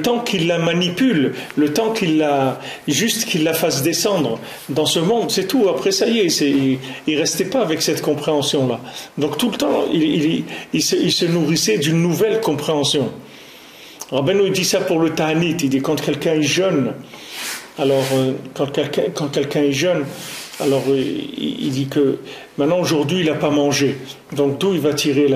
temps qu'il la manipule, le temps qu'il la fasse descendre dans ce monde, c'est tout. Après ça y est, il restait pas avec cette compréhension-là. Donc tout le temps, il se nourrissait d'une nouvelle compréhension. Rabbeinu dit ça pour le Ta'anit. Il dit quand quelqu'un est jeune, alors, quand quelqu'un est jeune, alors il dit que maintenant aujourd'hui il n'a pas mangé. Donc d'où il va tirer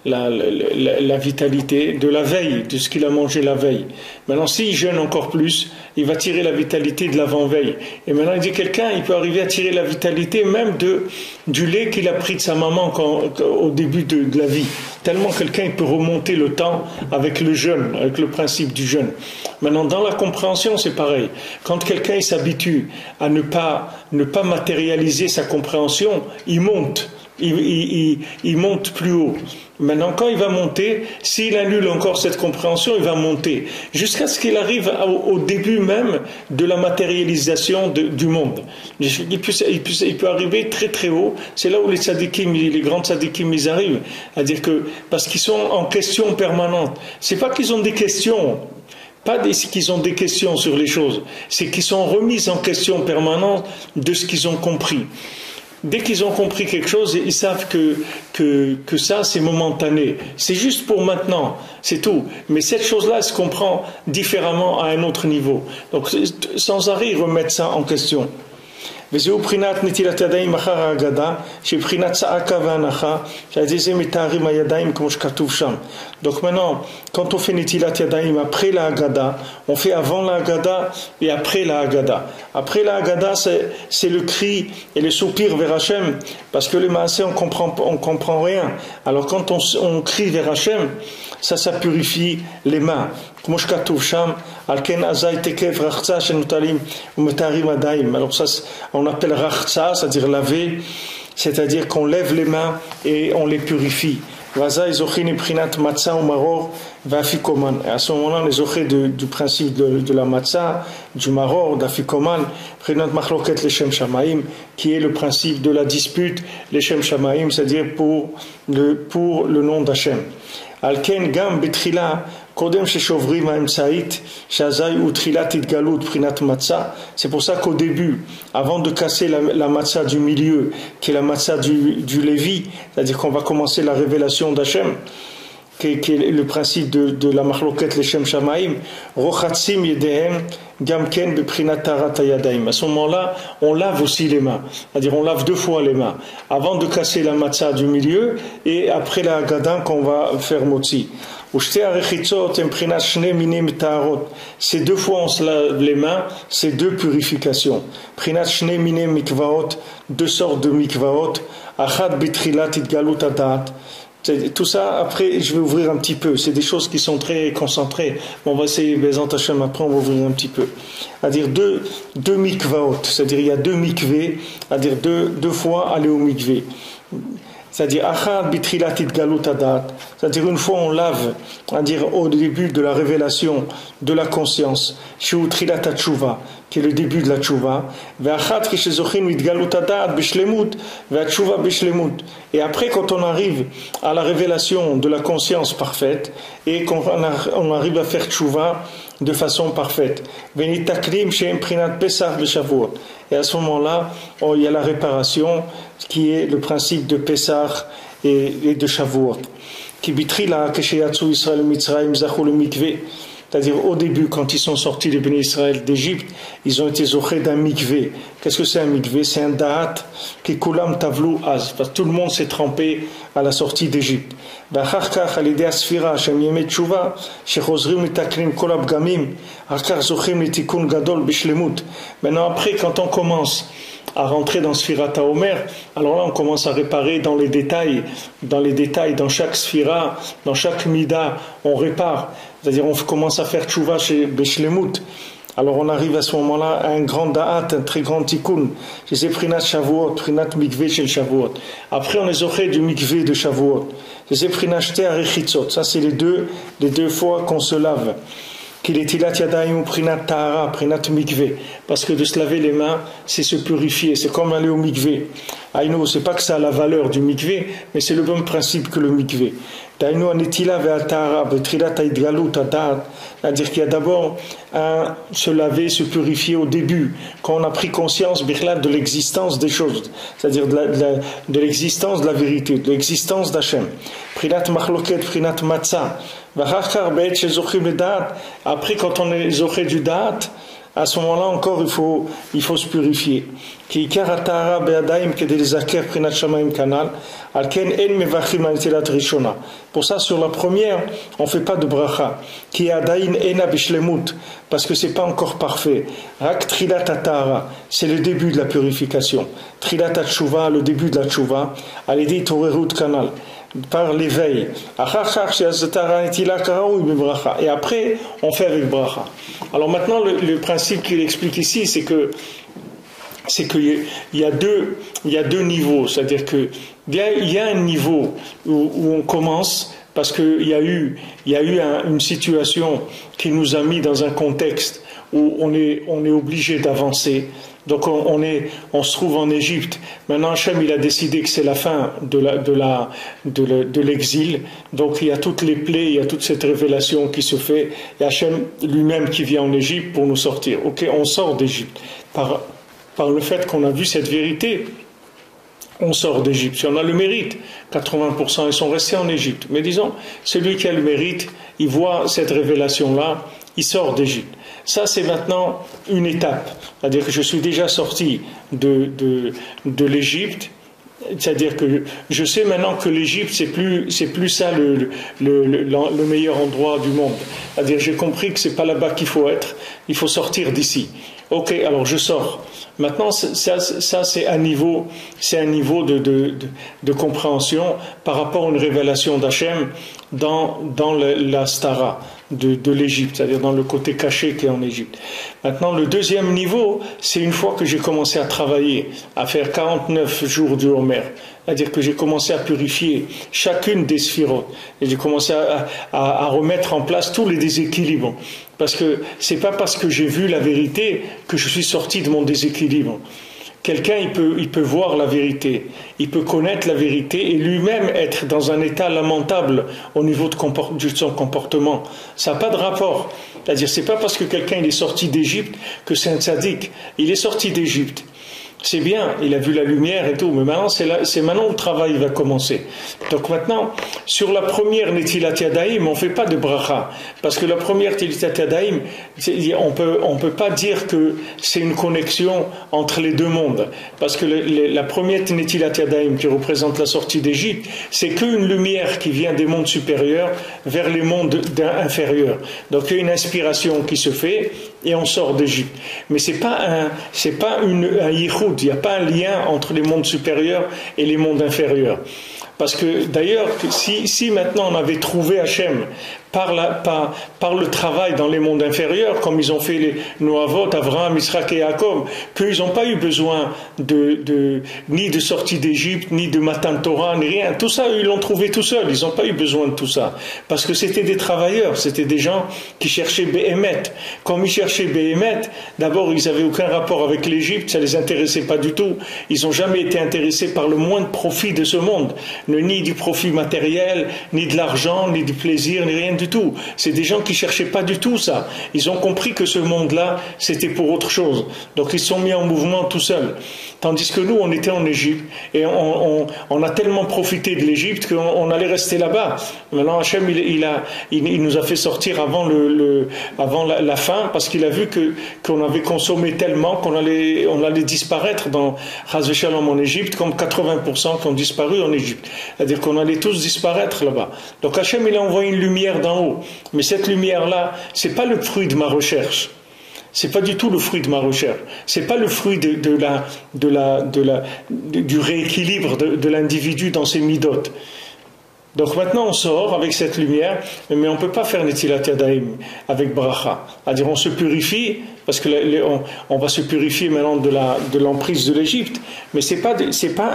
la vitalité de la veille, de ce qu'il a mangé la veille. Maintenant s'il jeûne encore plus, il va tirer la vitalité de l'avant-veille. Et maintenant il dit quelqu'un, il peut arriver à tirer la vitalité même du lait qu'il a pris de sa maman au début de la vie. Tellement quelqu'un il peut remonter le temps avec le jeûne, avec le principe du jeûne. Maintenant dans la compréhension c'est pareil. Quand quelqu'un il s'habitue à ne pas matérialiser sa compréhension, il monte. Il monte plus haut. Maintenant, quand il va monter, s'il annule encore cette compréhension, il va monter. Jusqu'à ce qu'il arrive au début même de la matérialisation du monde. Il peut arriver très très haut. C'est là où les tzadikim, les grands tzadikim, ils arrivent. À dire que, parce qu'ils sont en question permanente. C'est pas qu'ils ont des questions. Pas qu'ils ont des questions sur les choses. C'est qu'ils sont remis en question permanente de ce qu'ils ont compris. Dès qu'ils ont compris quelque chose, ils savent que ça, c'est momentané. C'est juste pour maintenant, c'est tout. Mais cette chose-là, elle se comprend différemment à un autre niveau. Donc, sans arrêt, ils remettent ça en question. וזהו בחינת נטילת ידיים אחר ההגדה, שבחינת צעקה והנחה, שעל ידי זה מתארים הידיים כמו שכתוב שם. Donc maintenant, quand on fait נטילת ידיים après la Haggadah, on fait avant la Haggadah et après la Haggadah. Après la Haggadah, c'est le cri et le soupir vers Hachem, parce que le maaseh, on comprend rien. Alors quand on crie vers Hachem, ça purifie les mains. כמו שכתוב שם, על כן אזי תקף רחצה שנוטלים ומתארים ידיים. Alors ça, on appelle rachza, c'est-à-dire laver, c'est-à-dire qu'on lève les mains et on les purifie. ואזי זוכים מבחינת מצה ומרור ואפיקומן. Et à ce moment-là, on est זוכים du principe de la matzah, du maror, d'afikoman, מבחינת מחלוקת לשם שמיים, qui est le principe de la dispute, לשם שמיים, c'est-à-dire pour le nom d'Hachem. על כן גם בתחילה קודם ששוברים האמצעית שאזי הוא תחילת התגלות בחינת מצה. C'est pour ça qu'au début, avant de casser la matzah du milieu, qui est la matzah du Lévi, c'est-à-dire qu'on va commencer la révélation d'Hachem, qui est le principe de la machloket leshem shamaim, rochatzim yedehem gamken beprinat tarat hayadayim. À ce moment-là, on lave aussi les mains, c'est-à-dire on lave deux fois les mains, avant de casser la matzah du milieu et après la Haggadah qu'on va faire motzi. Ces deux fois on se lave les mains, c'est deux purifications. Prinat shne mine mikvaot, deux sortes de mikvaot, achad bitrilat itgalut adat. Tout ça, après, je vais ouvrir un petit peu. C'est des choses qui sont très concentrées. On va essayer, Bezant Hashem, après, on va ouvrir un petit peu. C'est-à-dire deux mikvaot. C'est-à-dire, il y a deux mikvés. C'est-à-dire, deux fois aller au mikvé. C'est-à-dire, achad bitrilat itgalut adat. C'est-à-dire, une fois on lave, c'est-à-dire au début de la révélation de la conscience, shu trilat tshuva, qui est le début de la tshuva, ve'achad kishezochin itgalut adat bishlemut, ve'tshuva bishlemut. Et après, quand on arrive à la révélation de la conscience parfaite, et qu'on arrive à faire tshuva de façon parfaite, venitakrim she'em prinat pesach v'shavuot. Et à ce moment-là, il y a la réparation, qui est le principe de Pesach et de Shavuot. Qui bitrila kesheyatzou Israël mitzrayim zachou le mikvé. C'est-à-dire au début, quand ils sont sortis de Béni Israël d'Égypte, ils ont été zochés d'un mikvé. Qu'est-ce que c'est un mikvé? C'est un da'at qui kulam tavlou az, parce que tout le monde s'est trempé à la sortie d'Égypte. ואחר כך על ידי הספירה שהם ימי תשובה שחוזרים לתקנים כל הפגמים, אחר כך זוכים לתיקון גדול בשלמות. Maintenant après, quand on commence à rentrer dans Sfirat HaOmer, alors là on commence à réparer dans les détails, dans chaque Sphira, dans chaque Mida, on répare, c'est-à-dire on commence à faire tchouva chez Beshlemut. Alors on arrive à ce moment-là à un grand da'at, un très grand tikkun, c'est Prinat Shavuot, Prinat Mikveh shel Shavuot. Après on est zoché du Mikveh de Shavuot, c'est Prinat Shte Arechitzot, ça c'est les deux fois qu'on se lave. Qu'il est tilat yadayim ou prinat tahara, prinat mikvé, parce que de se laver les mains, c'est se purifier, c'est comme aller au mikvé. Aïno, c'est pas que ça a la valeur du mikvé, mais c'est le même principe que le mikvé. Daïno anetila ve'al tahara, betrilat haidgalut adat, c'est-à-dire qu'il y a d'abord à se laver, se purifier au début, quand on a pris conscience de l'existence des choses, c'est-à-dire de l'existence de la vérité, de l'existence d'Hachem. Prinat machloket, prinat matzah. Après, quand on est zoché du da'at, à ce moment-là encore il faut se purifier. Pour ça, sur la première, on ne fait pas de bracha. Parce que c'est pas encore parfait. C'est le début de la purification. Trilat Tshuva, le début de la Tshuva, kanal, par l'éveil. Et après, on fait avec bracha. Alors maintenant, le principe qu'il explique ici, c'est qu'il y a deux niveaux. C'est-à-dire qu'il y a un niveau où on commence, parce qu'il y a eu une situation qui nous a mis dans un contexte où on est obligé d'avancer. Donc on se trouve en Égypte. Maintenant Hachem il a décidé que c'est la fin de l'exil. Donc il y a toutes les plaies, il y a toute cette révélation qui se fait. Et Hachem lui-même qui vient en Égypte pour nous sortir. Ok, on sort d'Égypte par le fait qu'on a vu cette vérité. On sort d'Égypte. Si on a le mérite, 80% ils sont restés en Égypte. Mais disons, celui qui a le mérite, il voit cette révélation-là, il sort d'Égypte. Ça, c'est maintenant une étape. C'est-à-dire que je suis déjà sorti de l'Égypte. C'est-à-dire que je sais maintenant que l'Égypte, c'est plus ça le meilleur endroit du monde. C'est-à-dire j'ai compris que c'est pas là-bas qu'il faut être. Il faut sortir d'ici. Ok, alors je sors. Maintenant, ça c'est un niveau de compréhension par rapport à une révélation d'Hachem dans la Stara de l'Égypte, c'est-à-dire dans le côté caché qui est en Égypte. Maintenant, le deuxième niveau, c'est une fois que j'ai commencé à travailler, à faire 49 jours du Homer, c'est-à-dire que j'ai commencé à purifier chacune des sphirotes, et j'ai commencé à remettre en place tous les déséquilibres. Parce que c'est pas parce que j'ai vu la vérité que je suis sorti de mon déséquilibre. Quelqu'un, il peut voir la vérité, il peut connaître la vérité et lui-même être dans un état lamentable au niveau de son comportement. Ça n'a pas de rapport. C'est-à-dire, c'est pas parce que quelqu'un il est sorti d'Égypte que c'est un tzaddik. Il est sorti d'Égypte. C'est bien, il a vu la lumière et tout, mais maintenant, c'est maintenant où le travail va commencer. Donc maintenant, sur la première Netilat Yadayim, on ne fait pas de bracha. Parce que la première Netilat Yadayim, on peut pas dire que c'est une connexion entre les deux mondes. Parce que la première Netilat Yadayim, qui représente la sortie d'Égypte, c'est qu'une lumière qui vient des mondes supérieurs vers les mondes inférieurs. Donc il y a une inspiration qui se fait et on sort d'Égypte. Mais c'est pas un yichud. Il n'y a pas un lien entre les mondes supérieurs et les mondes inférieurs. Parce que d'ailleurs, si maintenant on avait trouvé Hachem par le travail dans les mondes inférieurs, comme ils ont fait les Noavot, Avraham, Israël et Jacob, qu'ils n'ont pas eu besoin ni de sortie d'Égypte, ni de Matan Torah, ni rien. Tout ça, ils l'ont trouvé tout seuls. Ils n'ont pas eu besoin de tout ça. Parce que c'était des travailleurs, c'était des gens qui cherchaient Béhémet. Comme ils cherchaient Béhémet, d'abord, ils n'avaient aucun rapport avec l'Égypte, ça ne les intéressait pas du tout. Ils n'ont jamais été intéressés par le moindre profit de ce monde. Ni du profit matériel, ni de l'argent, ni du plaisir, ni rien du du tout. C'est des gens qui cherchaient pas du tout ça. Ils ont compris que ce monde-là, c'était pour autre chose. Donc ils se sont mis en mouvement tout seuls. Tandis que nous, on était en Égypte et on a tellement profité de l'Égypte qu'on allait rester là-bas. Maintenant, Hachem, il nous a fait sortir avant la fin parce qu'il a vu qu'on avait consommé tellement qu'on allait disparaître dans Chas Shalom en Égypte, comme 80% qui ont disparu en Égypte. C'est-à-dire qu'on allait tous disparaître là-bas. Donc Hachem, il a envoyé une lumière d'en haut. Mais cette lumière-là, c'est pas le fruit de ma recherche. C'est pas du tout le fruit de ma recherche. C'est pas le fruit du rééquilibre de l'individu dans ses midot. Donc maintenant on sort avec cette lumière, mais on ne peut pas faire Netilat Yadayim avec bracha. C'est-à-dire on se purifie, parce que on va se purifier maintenant de l'emprise de l'Égypte, mais c'est pas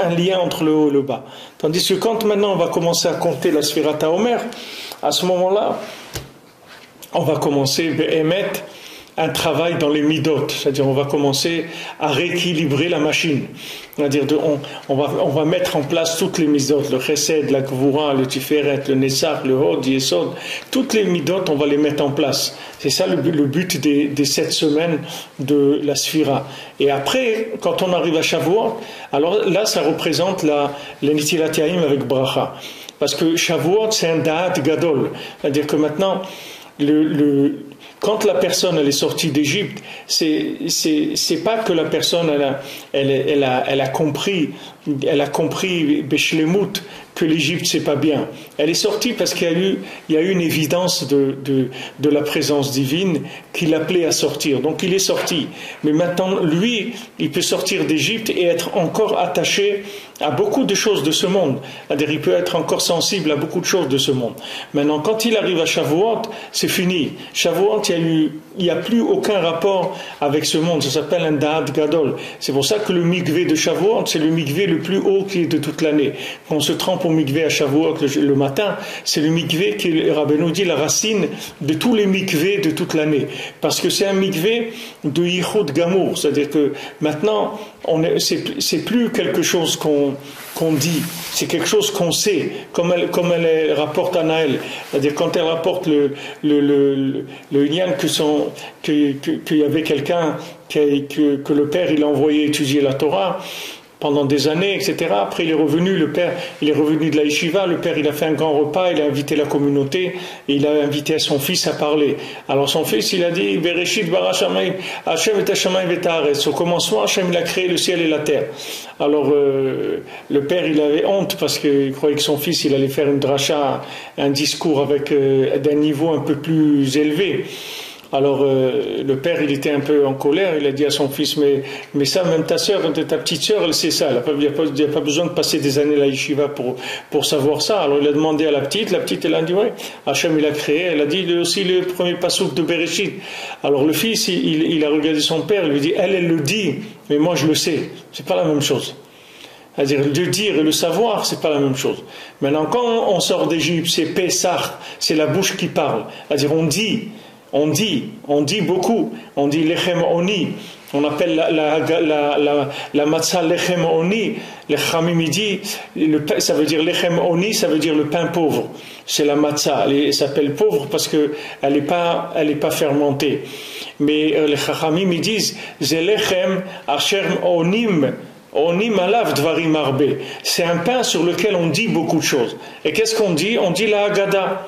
un lien entre le haut et le bas. Tandis que quand maintenant on va commencer à compter la Sfirat HaOmer, à ce moment-là, on va commencer à émettre un travail dans les midot, c'est-à-dire on va commencer à rééquilibrer la machine. C'est-à-dire on va mettre en place toutes les midot, le chesed, la gvura, le tiferet, le nessach, le hod, yesod, toutes les midot, on va les mettre en place. C'est ça le but des 7 semaines de la sphira. Et après, quand on arrive à Shavuot, alors là ça représente la Netilat Yadayim avec bracha. Parce que Shavuot c'est un da'at gadol, c'est-à-dire que maintenant quand la personne elle est sortie d'Égypte, c'est pas que la personne elle a compris Beshlemut que l'Égypte c'est pas bien. Elle est sortie parce qu'il y a eu une évidence de la présence divine qui l'appelait à sortir. Donc il est sorti. Mais maintenant lui, il peut sortir d'Égypte et être encore attaché à beaucoup de choses de ce monde. C'est-à-dire il peut être encore sensible à beaucoup de choses de ce monde. Maintenant quand il arrive à Shavuot, c'est fini. Shavuot, il n'y a plus aucun rapport avec ce monde. Ça s'appelle un Da'at Gadol. C'est pour ça que le mikvé de Shavuot, c'est le mikvé le plus haut qui est de toute l'année. Quand on se trempe au mikvé à Shavuot le matin, c'est le mikvé qui, Rabbeinu dit, la racine de tous les mikvés de toute l'année. Parce que c'est un mikvé de Yichud Gamour. C'est-à-dire que maintenant, c'est plus quelque chose qu'on dit, c'est quelque chose qu'on sait, comme elle rapporte à Naël. C'est-à-dire quand elle rapporte le lien qu'il y avait quelqu'un que le père il a envoyé étudier la Torah pendant des années, etc. Après il est revenu, le père il est revenu de la yeshiva, le père il a fait un grand repas, il a invité la communauté et il a invité son fils à parler. Alors son fils il a dit Bereshit bara shamayim Hashem et hashamayim et haaretz. Au commencement Hashem il a créé le ciel et la terre. Alors le père il avait honte parce qu'il croyait que son fils il allait faire une dracha, un discours avec d'un niveau un peu plus élevé. Alors le père il était un peu en colère, il a dit à son fils mais ça même ta petite sœur elle sait ça, il n'y a pas besoin de passer des années à la yeshiva pour savoir ça. Alors il a demandé à la petite elle a dit ouais, Hachem il a créé, elle a dit aussi le premier passouk de Bereshit. Alors le fils il a regardé son père, il lui dit elle le dit mais moi je le sais, c'est pas la même chose. C'est-à-dire le dire et le savoir, c'est pas la même chose. Maintenant, quand on sort d'Égypte, c'est Pessah, c'est la bouche qui parle. C'est-à-dire on dit beaucoup. On dit lechem oni. On appelle la matzah lechem oni. Le chamim dit, ça veut dire lechem oni, ça veut dire le pain pauvre. C'est la matzah. Elle s'appelle pauvre parce que elle est pas fermentée. Mais les chachamim ils disent ze lechem asher onim. C'est un pain sur lequel on dit beaucoup de choses. Et qu'est-ce qu'on dit? On dit la Haggadah.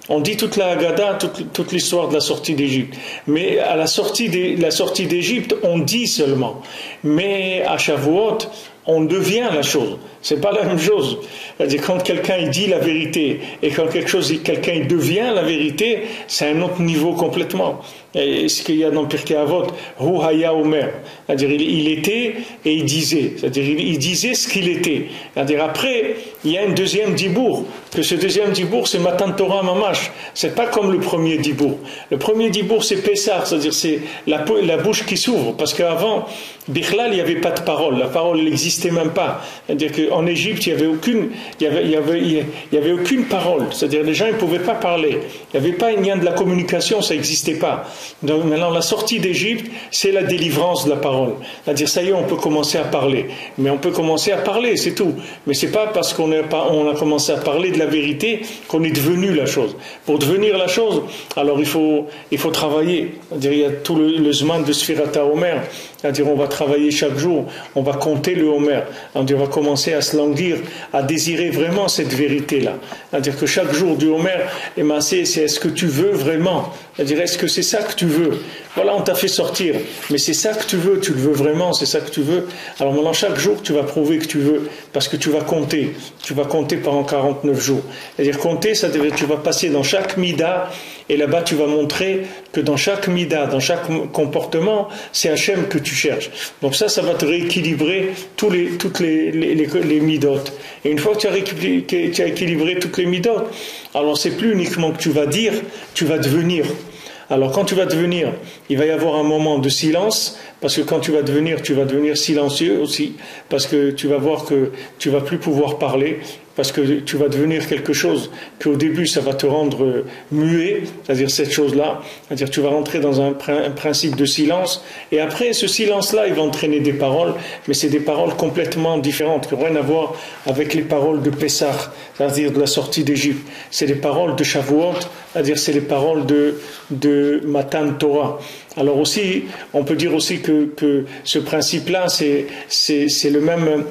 On dit toute la Haggadah, toute l'histoire de la sortie d'Égypte. Mais à la sortie d'Égypte, on dit seulement. Mais à Shavuot, on devient la chose. C'est pas la même chose. C'est-à-dire quand quelqu'un il dit la vérité et quand quelqu'un il devient la vérité, c'est un autre niveau complètement. Et ce qu'il y a dans Pirkei Avot, Hu Haya Omer, c'est-à-dire il était et il disait, c'est-à-dire il disait ce qu'il était. C'est-à-dire après il y a un deuxième dibour, que ce deuxième dibour c'est Matan Torah Mamash. C'est pas comme le premier dibour. Le premier dibour c'est Pessah, c'est-à-dire c'est la bouche qui s'ouvre, parce qu'avant Bichlal il n'y avait pas de parole, la parole n'existait même pas. C'est-à-dire que en Égypte, il y avait aucune parole. C'est-à-dire les gens ne pouvaient pas parler. Il n'y avait pas un lien de la communication, ça n'existait pas. Donc maintenant, la sortie d'Égypte, c'est la délivrance de la parole. C'est-à-dire, ça y est, on peut commencer à parler. Mais on peut commencer à parler, c'est tout. Mais c'est pas parce qu'on a commencé à parler de la vérité qu'on est devenu la chose. Pour devenir la chose, alors il faut travailler. C'est-à-dire, il y a tout le zman de Sfirata Omer. C'est-à-dire, on va travailler chaque jour, on va compter le Homer. C'est-à-dire, on va commencer à se languir, à désirer vraiment cette vérité-là. C'est-à-dire que chaque jour du Homer, c'est est-ce que tu veux vraiment? C'est-à-dire, est-ce que c'est ça que tu veux? Voilà, on t'a fait sortir, mais c'est ça que tu veux le vraiment, c'est ça que tu veux. Alors maintenant, chaque jour, tu vas prouver que tu veux, parce que tu vas compter pendant 49 jours. C'est-à-dire, compter, ça veut dire tu vas passer dans chaque mida, et là-bas, tu vas montrer que dans chaque mida, dans chaque comportement, c'est Hachem que tu cherches. Donc ça va te rééquilibrer toutes les midotes. Et une fois que tu as équilibré toutes les midotes, alors c'est plus uniquement que tu vas dire, tu vas devenir. Alors quand tu vas devenir, il va y avoir un moment de silence, parce que quand tu vas devenir silencieux aussi, parce que tu vas voir que tu vas plus pouvoir parler, parce que tu vas devenir quelque chose qu'au début ça va te rendre muet, c'est-à-dire cette chose-là, c'est-à-dire tu vas rentrer dans un principe de silence, et après ce silence-là il va entraîner des paroles, mais c'est des paroles complètement différentes, qui n'ont rien à voir avec les paroles de Pessah, c'est-à-dire de la sortie d'Égypte, c'est les paroles de Shavuot, c'est-à-dire c'est les paroles de Matan Torah. Alors aussi, on peut dire aussi que ce principe-là, c'est le même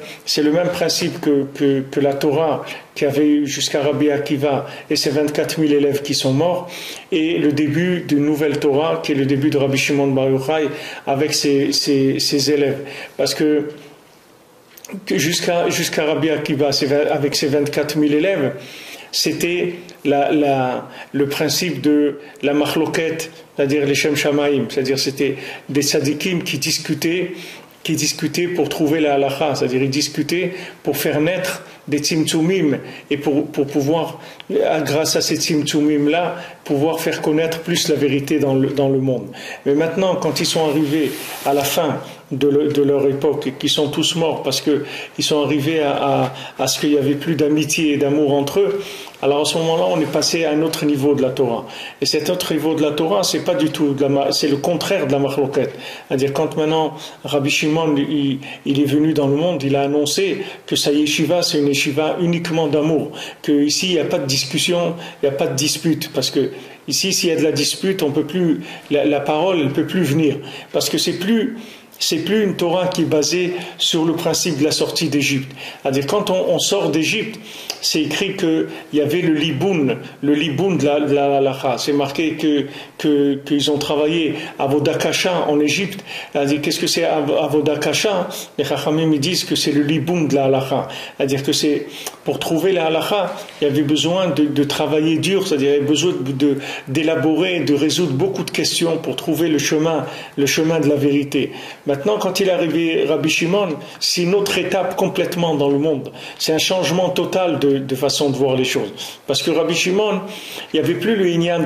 principe que la Torah qui avait eu jusqu'à Rabbi Akiva et ses 24 000 élèves qui sont morts, et le début d'une nouvelle Torah qui est le début de Rabbi Shimon Bar Yochai avec ses élèves. Parce que jusqu'à Rabbi Akiva avec ses 24 000 élèves, c'était le principe de la machloket, c'est-à-dire les Shem Shamaim, c'est-à-dire c'était des tzadikim qui discutaient pour trouver la halacha, c'est-à-dire ils discutaient pour faire naître des tzimtzumim et pour pouvoir, grâce à ces tzimtzumim-là, pouvoir faire connaître plus la vérité dans le monde. Mais maintenant, quand ils sont arrivés à la fin de leur époque et qu'ils sont tous morts parce qu'ils sont arrivés à ce qu'il n'y avait plus d'amitié et d'amour entre eux, alors à ce moment-là, on est passé à un autre niveau de la Torah. Et cet autre niveau de la Torah, c'est pas du tout c'est le contraire de la machloket. C'est-à-dire quand maintenant Rabbi Shimon il est venu dans le monde, il a annoncé que sa yeshiva c'est une yeshiva uniquement d'amour, que ici il n'y a pas de discussion, il n'y a pas de dispute, parce que ici s'il y a de la dispute, on peut plus la parole ne peut plus venir, parce que c'est plus une Torah qui est basée sur le principe de la sortie d'Égypte. C'est-à-dire quand on sort d'Égypte, c'est écrit qu'il y avait le liboun de la halacha. C'est marqué qu'ils ont travaillé à Vodakasha en Égypte. C'est-à-dire qu'est-ce que c'est Vodakasha? Les Chachamim disent que c'est le liboun de la halacha. C'est-à-dire que c'est pour trouver la halacha, il y avait besoin de travailler dur, c'est-à-dire il y avait besoin d'élaborer, de résoudre beaucoup de questions pour trouver le chemin de la vérité. Maintenant, quand il est arrivé Rabbi Shimon, c'est une autre étape complètement dans le monde. C'est un changement total de façon de voir les choses. Parce que Rabbi Shimon, il n'y avait plus le inyan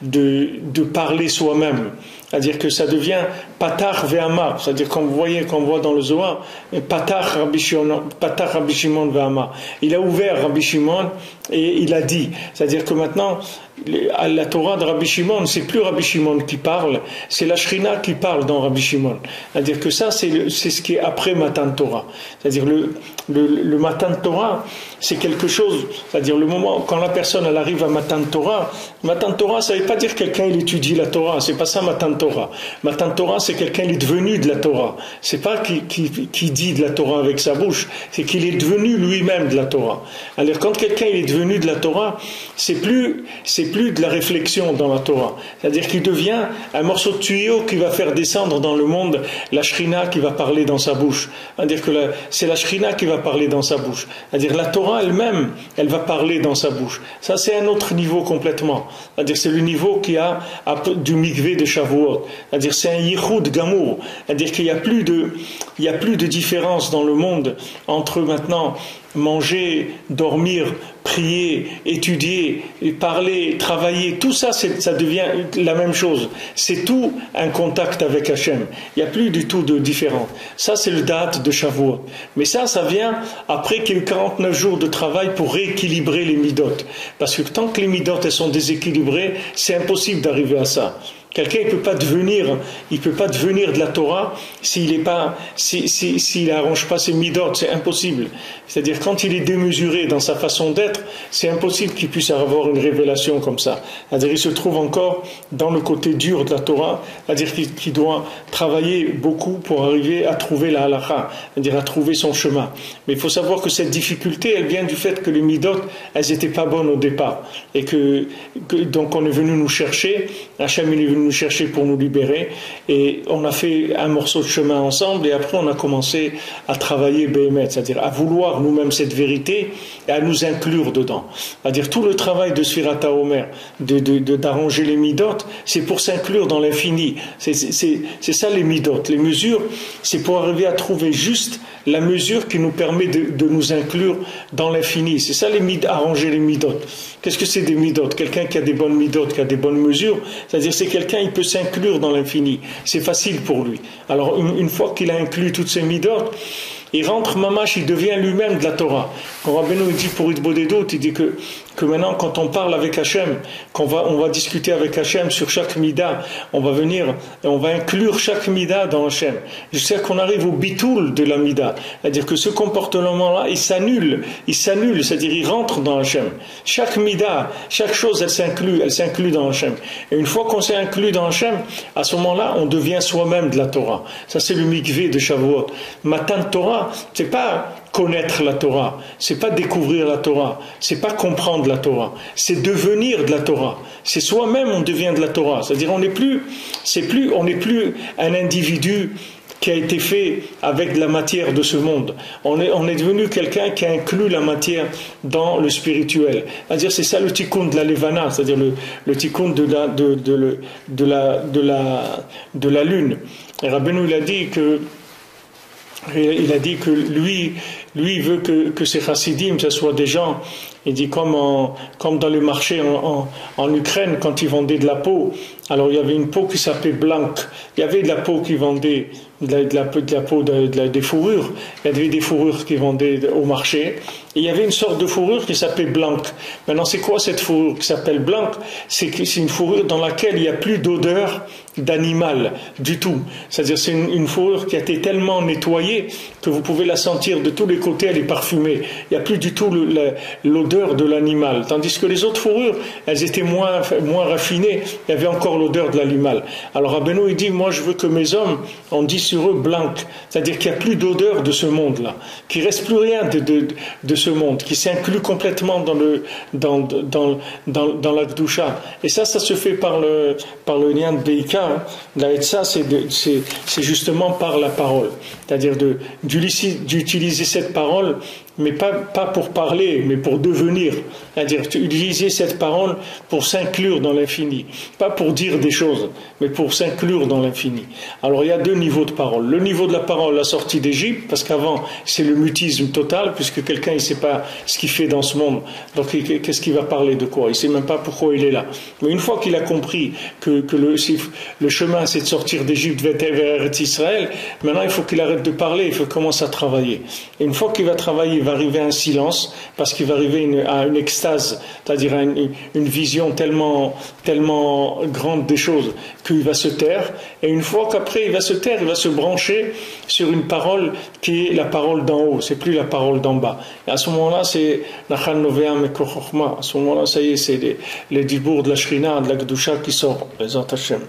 de parler soi-même. C'est-à-dire que ça devient Patar Ve'ama. C'est-à-dire qu'on voit dans le Zohar, Patar Rabbi Shimon Ve'ama. Il a ouvert Rabbi Shimon et il a dit. C'est-à-dire que maintenant, la Torah de Rabbi Shimon, c'est plus Rabbi Shimon qui parle, c'est la Shrina qui parle dans Rabbi Shimon. C'est-à-dire que ça, c'est ce qui est après Matan Torah. C'est-à-dire le Matan Torah, c'est quelque chose, c'est-à-dire le moment quand la personne elle arrive à Matan Torah, ça ne veut pas dire quelqu'un il étudie la Torah, c'est pas ça Matan Torah. Matan Torah, c'est quelqu'un il est devenu de la Torah. C'est pas qui dit de la Torah avec sa bouche, c'est qu'il est devenu lui-même de la Torah. Alors quand quelqu'un il est devenu de la Torah, c'est plus de la réflexion dans la Torah. C'est-à-dire qu'il devient un morceau de tuyau qui va faire descendre dans le monde la Shrina qui va parler dans sa bouche. C'est-à-dire que c'est la Shrina qui va parler dans sa bouche. C'est-à-dire la Torah Torah elle-même, elle va parler dans sa bouche. Ça, c'est un autre niveau complètement. C'est-à-dire, c'est le niveau qui a du mikvé de Shavuot. C'est-à-dire, c'est un yichud gamour. C'est-à-dire qu'il n'y a plus de différence dans le monde entre maintenant manger, dormir, prier, étudier, parler, travailler, tout ça, ça devient la même chose. C'est tout un contact avec Hachem. Il n'y a plus du tout de différence. Ça, c'est le date de Shavuot. Mais ça vient après qu'il y a eu 49 jours de travail pour rééquilibrer les midot. Parce que tant que les midot elles sont déséquilibrées, c'est impossible d'arriver à ça. Quelqu'un il peut pas devenir de la Torah s'il n'arrange pas ses midot, c'est impossible. C'est-à-dire quand il est démesuré dans sa façon d'être, c'est impossible qu'il puisse avoir une révélation comme ça. C'est-à-dire il se trouve encore dans le côté dur de la Torah, c'est-à-dire qu'il doit travailler beaucoup pour arriver à trouver la halakha, c'est-à-dire à trouver son chemin. Mais il faut savoir que cette difficulté, elle vient du fait que les midot, elles n'étaient pas bonnes au départ, et donc on est venu nous chercher, Hachem est venu nous chercher pour nous libérer, et on a fait un morceau de chemin ensemble, et après on a commencé à travailler Béhémet, c'est-à-dire à vouloir nous-mêmes cette vérité et à nous inclure dedans. C'est-à-dire tout le travail de Sfirat HaOmer, d'arranger les midot, c'est pour s'inclure dans l'infini. C'est ça les midot. Les mesures, c'est pour arriver à trouver juste la mesure qui nous permet de nous inclure dans l'infini. C'est ça arranger les midot. Qu'est-ce que c'est des midot? Quelqu'un qui a des bonnes midot, qui a des bonnes mesures, c'est-à-dire c'est quelqu'un, il peut s'inclure dans l'infini. C'est facile pour lui. Alors une fois qu'il a inclus toutes ces midot, il rentre mamash, il devient lui-même de la Torah. Quand Rabbeinu dit pour Itbodedut, il dit que maintenant quand on parle avec Hachem, on va discuter avec Hachem sur chaque mida, on va venir et on va inclure chaque mida dans Hachem. Jusqu'à qu'on arrive au bitoul de la mida. C'est-à-dire que ce comportement-là, il s'annule, c'est-à-dire il rentre dans Hachem. Chaque mida, chaque chose, elle s'inclut dans Hachem. Et une fois qu'on s'est inclus dans Hachem, à ce moment-là, on devient soi-même de la Torah. Ça c'est le mikvé de Shavuot. Matan Torah, c'est pas connaître la Torah, c'est pas découvrir la Torah, c'est pas comprendre la Torah, c'est devenir de la Torah. C'est soi-même on devient de la Torah. C'est-à-dire on n'est plus un individu qui a été fait avec de la matière de ce monde. On est devenu quelqu'un qui a inclus la matière dans le spirituel. C'est-à-dire c'est ça le tikkun de la levana, c'est-à-dire le tikkun de la lune. Et Rabbeinu il a dit que lui il veut que ces chassidim, ce soit des gens, il dit comme dans les marchés en Ukraine, quand ils vendaient de la peau, alors il y avait une peau qui s'appelait blanque, il y avait de la peau qui vendait des fourrures, il y avait des fourrures qui vendaient au marché, et il y avait une sorte de fourrure qui s'appelait blanque. Maintenant c'est quoi cette fourrure qui s'appelle blanque? C'est une fourrure dans laquelle il n'y a plus d'odeur d'animal du tout. C'est-à-dire c'est une fourrure qui a été tellement nettoyée que vous pouvez la sentir de tous les côtés, elle est parfumée. Il n'y a plus du tout l'odeur de l'animal. Tandis que les autres fourrures, elles étaient moins raffinées, il y avait encore l'odeur de l'animal. Alors Rabbeinu il dit, moi je veux que mes hommes, on dit sur eux blanc, c'est-à-dire qu'il n'y a plus d'odeur de ce monde-là, qu'il ne reste plus rien de ce monde, qui s'inclut complètement dans la Gdusha. Et ça se fait par le lien de Beika. La Etza, c'est justement par la parole, c'est-à-dire d'utiliser cette parole, mais pas pour parler, mais pour devenir. C'est-à-dire utiliser cette parole pour s'inclure dans l'infini, pas pour dire des choses, mais pour s'inclure dans l'infini. Alors il y a deux niveaux de parole. Le niveau de la parole, la sortie d'Égypte, parce qu'avant c'est le mutisme total, puisque quelqu'un il sait pas ce qu'il fait dans ce monde, donc qu'est-ce qu'il va parler de quoi? Il sait même pas pourquoi il est là. Mais une fois qu'il a compris que le chemin c'est de sortir d'Égypte vers Israël, maintenant il faut qu'il arrête de parler, il faut qu'il commence à travailler. Et une fois qu'il va travailler, il va arriver à un silence, parce qu'il va arriver à une extase, c'est-à-dire à une vision tellement grande des choses qu'il va se taire, et une fois qu'après il va se taire, il va se brancher sur une parole qui est la parole d'en haut, c'est plus la parole d'en bas. Et à ce moment-là, c'est Nachal Noveam et Kochochma. À ce moment-là, ça y est, c'est les dibours de la Shrina, de la Gdusha qui sort, les Hashem.